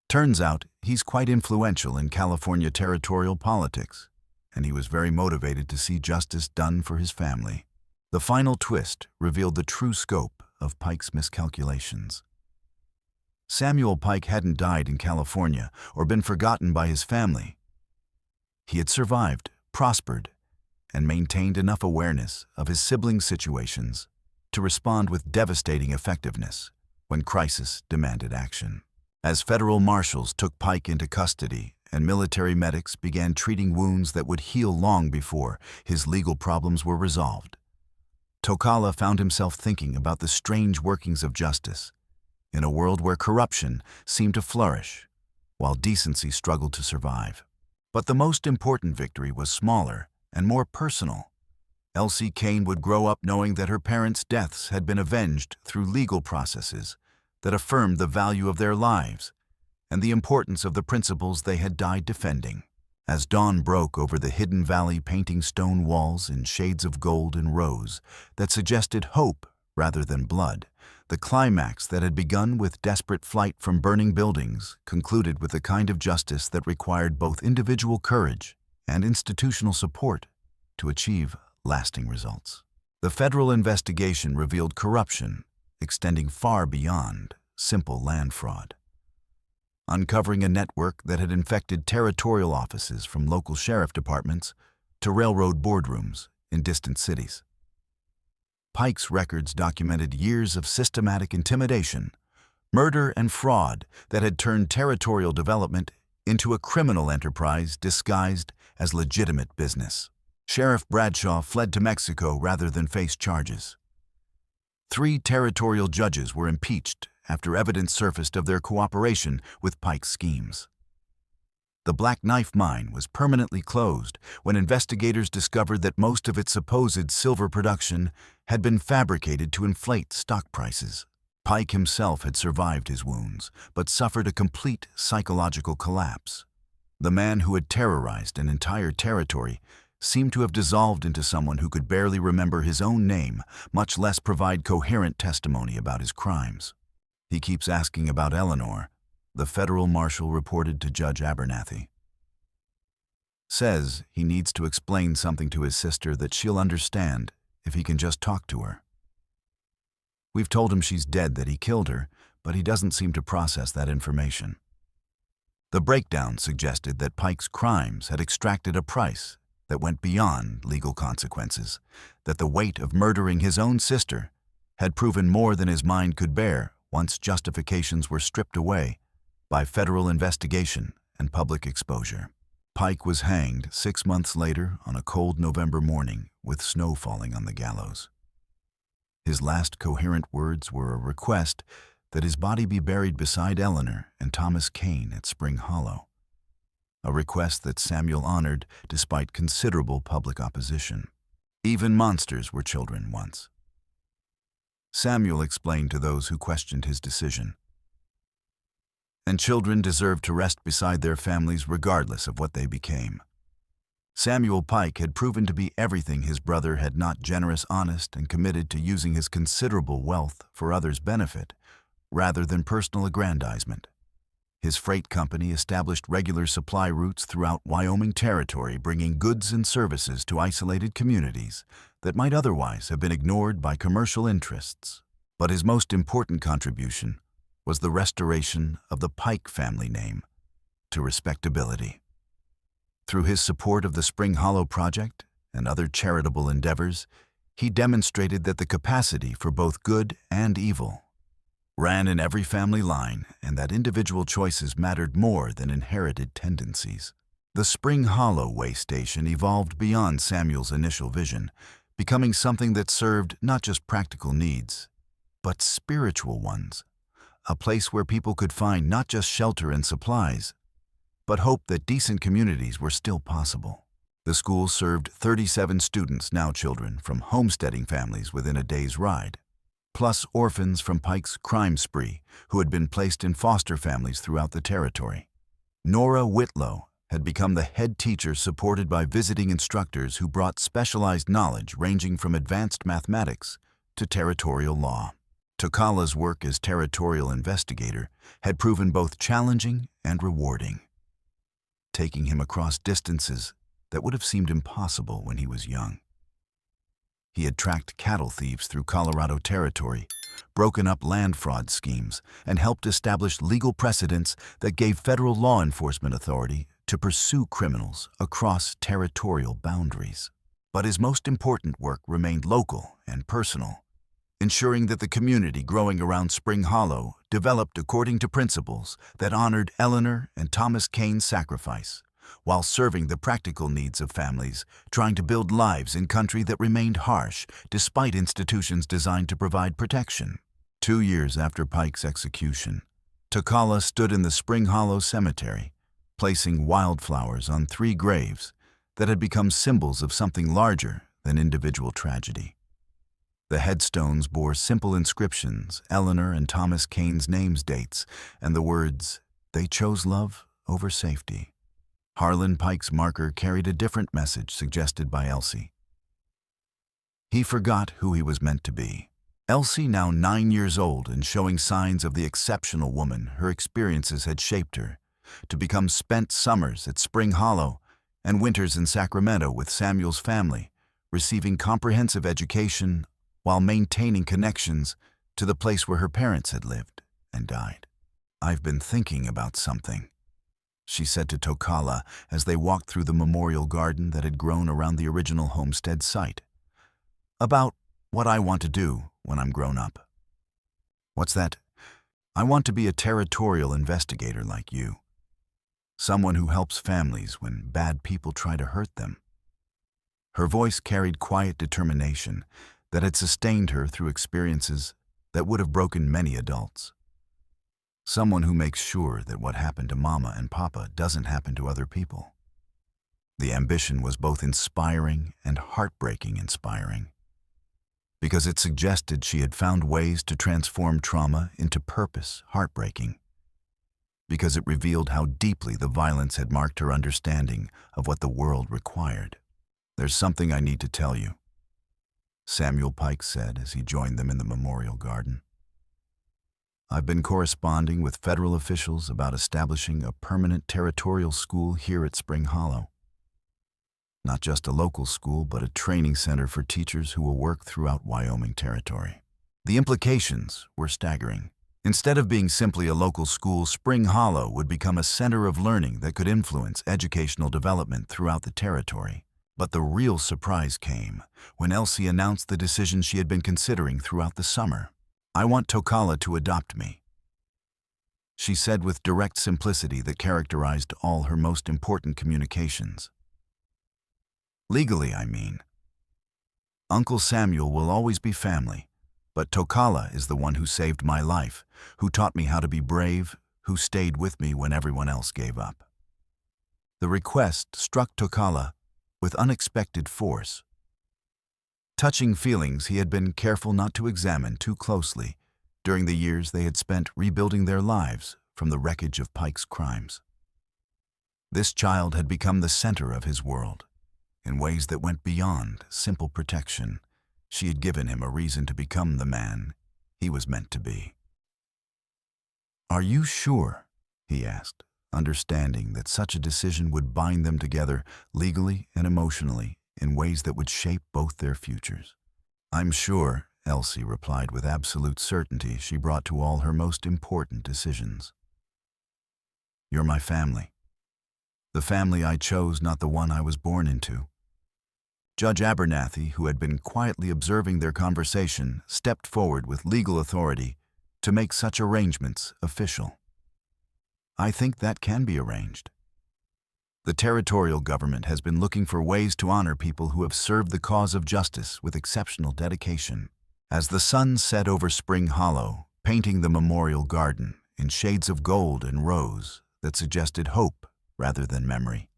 S1: Turns out he's quite influential in California territorial politics, and he was very motivated to see justice done for his family. The final twist revealed the true scope of Pike's miscalculations. Samuel Pike hadn't died in California or been forgotten by his family. He had survived, prospered, and maintained enough awareness of his siblings' situations to respond with devastating effectiveness when crisis demanded action. As federal marshals took Pike into custody and military medics began treating wounds that would heal long before his legal problems were resolved, Tokala found himself thinking about the strange workings of justice in a world where corruption seemed to flourish, while decency struggled to survive. But the most important victory was smaller and more personal. Elsie Kane would grow up knowing that her parents' deaths had been avenged through legal processes that affirmed the value of their lives and the importance of the principles they had died defending. As dawn broke over the hidden valley, painting stone walls in shades of gold and rose that suggested hope rather than blood, the climax that had begun with desperate flight from burning buildings concluded with the kind of justice that required both individual courage and institutional support to achieve lasting results. The federal investigation revealed corruption extending far beyond simple land fraud, uncovering a network that had infected territorial offices from local sheriff departments to railroad boardrooms in distant cities. Pike's records documented years of systematic intimidation, murder, and fraud that had turned territorial development into a criminal enterprise disguised as legitimate business. Sheriff Bradshaw fled to Mexico rather than face charges. 3 territorial judges were impeached after evidence surfaced of their cooperation with Pike's schemes. The Black Knife Mine was permanently closed when investigators discovered that most of its supposed silver production had been fabricated to inflate stock prices. Pike himself had survived his wounds, but suffered a complete psychological collapse. The man who had terrorized an entire territory seemed to have dissolved into someone who could barely remember his own name, much less provide coherent testimony about his crimes. He keeps asking about Eleanor, the federal marshal reported to Judge Abernathy. Says he needs to explain something to his sister that she'll understand if he can just talk to her. We've told him she's dead, that he killed her, but he doesn't seem to process that information. The breakdown suggested that Pike's crimes had extracted a price that went beyond legal consequences, that the weight of murdering his own sister had proven more than his mind could bear once justifications were stripped away by federal investigation and public exposure. Pike was hanged 6 months later on a cold November morning with snow falling on the gallows. His last coherent words were a request that his body be buried beside Eleanor and Thomas Kane at Spring Hollow, a request that Samuel honored despite considerable public opposition. Even monsters were children once. Samuel explained to those who questioned his decision. And children deserved to rest beside their families regardless of what they became. Samuel Pike had proven to be everything his brother had not: generous, honest, and committed to using his considerable wealth for others' benefit, rather than personal aggrandizement. His freight company established regular supply routes throughout Wyoming Territory, bringing goods and services to isolated communities that might otherwise have been ignored by commercial interests. But his most important contribution was the restoration of the Pike family name to respectability. Through his support of the Spring Hollow Project and other charitable endeavors, he demonstrated that the capacity for both good and evil ran in every family line, and that individual choices mattered more than inherited tendencies. The Spring Hollow way station evolved beyond Samuel's initial vision, becoming something that served not just practical needs, but spiritual ones. A place where people could find not just shelter and supplies, but hope that decent communities were still possible. The school served 37 students, now children, from homesteading families within a day's ride, plus orphans from Pike's crime spree who had been placed in foster families throughout the territory. Norah Whitlow had become the head teacher, supported by visiting instructors who brought specialized knowledge ranging from advanced mathematics to territorial law. Tokala's work as territorial investigator had proven both challenging and rewarding, taking him across distances that would have seemed impossible when he was young. He had tracked cattle thieves through Colorado Territory, broken up land fraud schemes, and helped establish legal precedents that gave federal law enforcement authority to pursue criminals across territorial boundaries. But his most important work remained local and personal, ensuring that the community growing around Spring Hollow developed according to principles that honored Eleanor and Thomas Kane's sacrifice, while serving the practical needs of families trying to build lives in country that remained harsh despite institutions designed to provide protection. 2 years after Pike's execution, Tokala stood in the Spring Hollow Cemetery, placing wildflowers on 3 graves that had become symbols of something larger than individual tragedy. The headstones bore simple inscriptions, Eleanor and Thomas Kane's names, dates, and the words, "They chose love over safety." Harlan Pike's marker carried a different message suggested by Elsie. He forgot who he was meant to be. Elsie, now 9 years old and showing signs of the exceptional woman her experiences had shaped her, to become spent summers at Spring Hollow and winters in Sacramento with Samuel's family, receiving comprehensive education while maintaining connections to the place where her parents had lived and died. "I've been thinking about something," she said to Tokala as they walked through the memorial garden that had grown around the original homestead site. "About what I want to do when I'm grown up." "What's that?" "I want to be a territorial investigator like you. Someone who helps families when bad people try to hurt them." Her voice carried quiet determination that had sustained her through experiences that would have broken many adults. Someone who makes sure that what happened to Mama and Papa doesn't happen to other people. The ambition was both inspiring and heartbreaking inspiring, because it suggested she had found ways to transform trauma into purpose, heartbreaking, because it revealed how deeply the violence had marked her understanding of what the world required. "There's something I need to tell you," Samuel Pike said as he joined them in the memorial garden. "I've been corresponding with federal officials about establishing a permanent territorial school here at Spring Hollow. Not just a local school, but a training center for teachers who will work throughout Wyoming Territory." The implications were staggering. Instead of being simply a local school, Spring Hollow would become a center of learning that could influence educational development throughout the territory. But the real surprise came when Elsie announced the decision she had been considering throughout the summer. "I want Tokala to adopt me," she said with direct simplicity that characterized all her most important communications. "Legally, I mean. Uncle Samuel will always be family, but Tokala is the one who saved my life, who taught me how to be brave, who stayed with me when everyone else gave up." The request struck Tokala with unexpected force, touching feelings he had been careful not to examine too closely during the years they had spent rebuilding their lives from the wreckage of Pike's crimes. This child had become the center of his world, in ways that went beyond simple protection. She had given him a reason to become the man he was meant to be. "Are you sure?" he asked, understanding that such a decision would bind them together legally and emotionally in ways that would shape both their futures. "I'm sure," Elsie replied with absolute certainty she brought to all her most important decisions. "You're my family. The family I chose, not the one I was born into." Judge Abernathy, who had been quietly observing their conversation, stepped forward with legal authority to make such arrangements official. "I think that can be arranged." The territorial government has been looking for ways to honor people who have served the cause of justice with exceptional dedication. As the sun set over Spring Hollow, painting the memorial garden in shades of gold and rose that suggested hope rather than memory,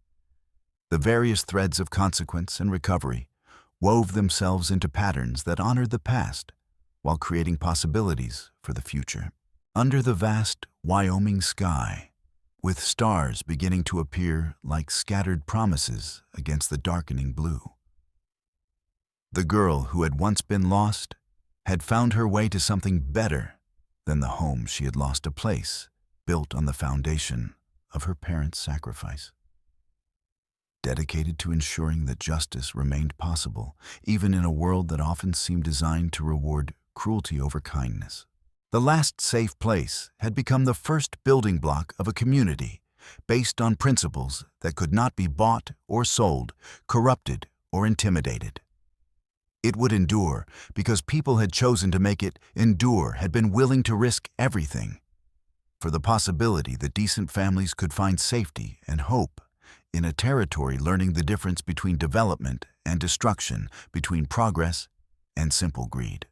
S1: the various threads of consequence and recovery wove themselves into patterns that honored the past while creating possibilities for the future. Under the vast Wyoming sky, with stars beginning to appear like scattered promises against the darkening blue, the girl who had once been lost had found her way to something better than the home she had lost, a place built on the foundation of her parents' sacrifice, dedicated to ensuring that justice remained possible, even in a world that often seemed designed to reward cruelty over kindness. The last safe place had become the first building block of a community based on principles that could not be bought or sold, corrupted or intimidated. It would endure because people had chosen to make it endure, had been willing to risk everything for the possibility that decent families could find safety and hope in a territory learning the difference between development and destruction, between progress and simple greed.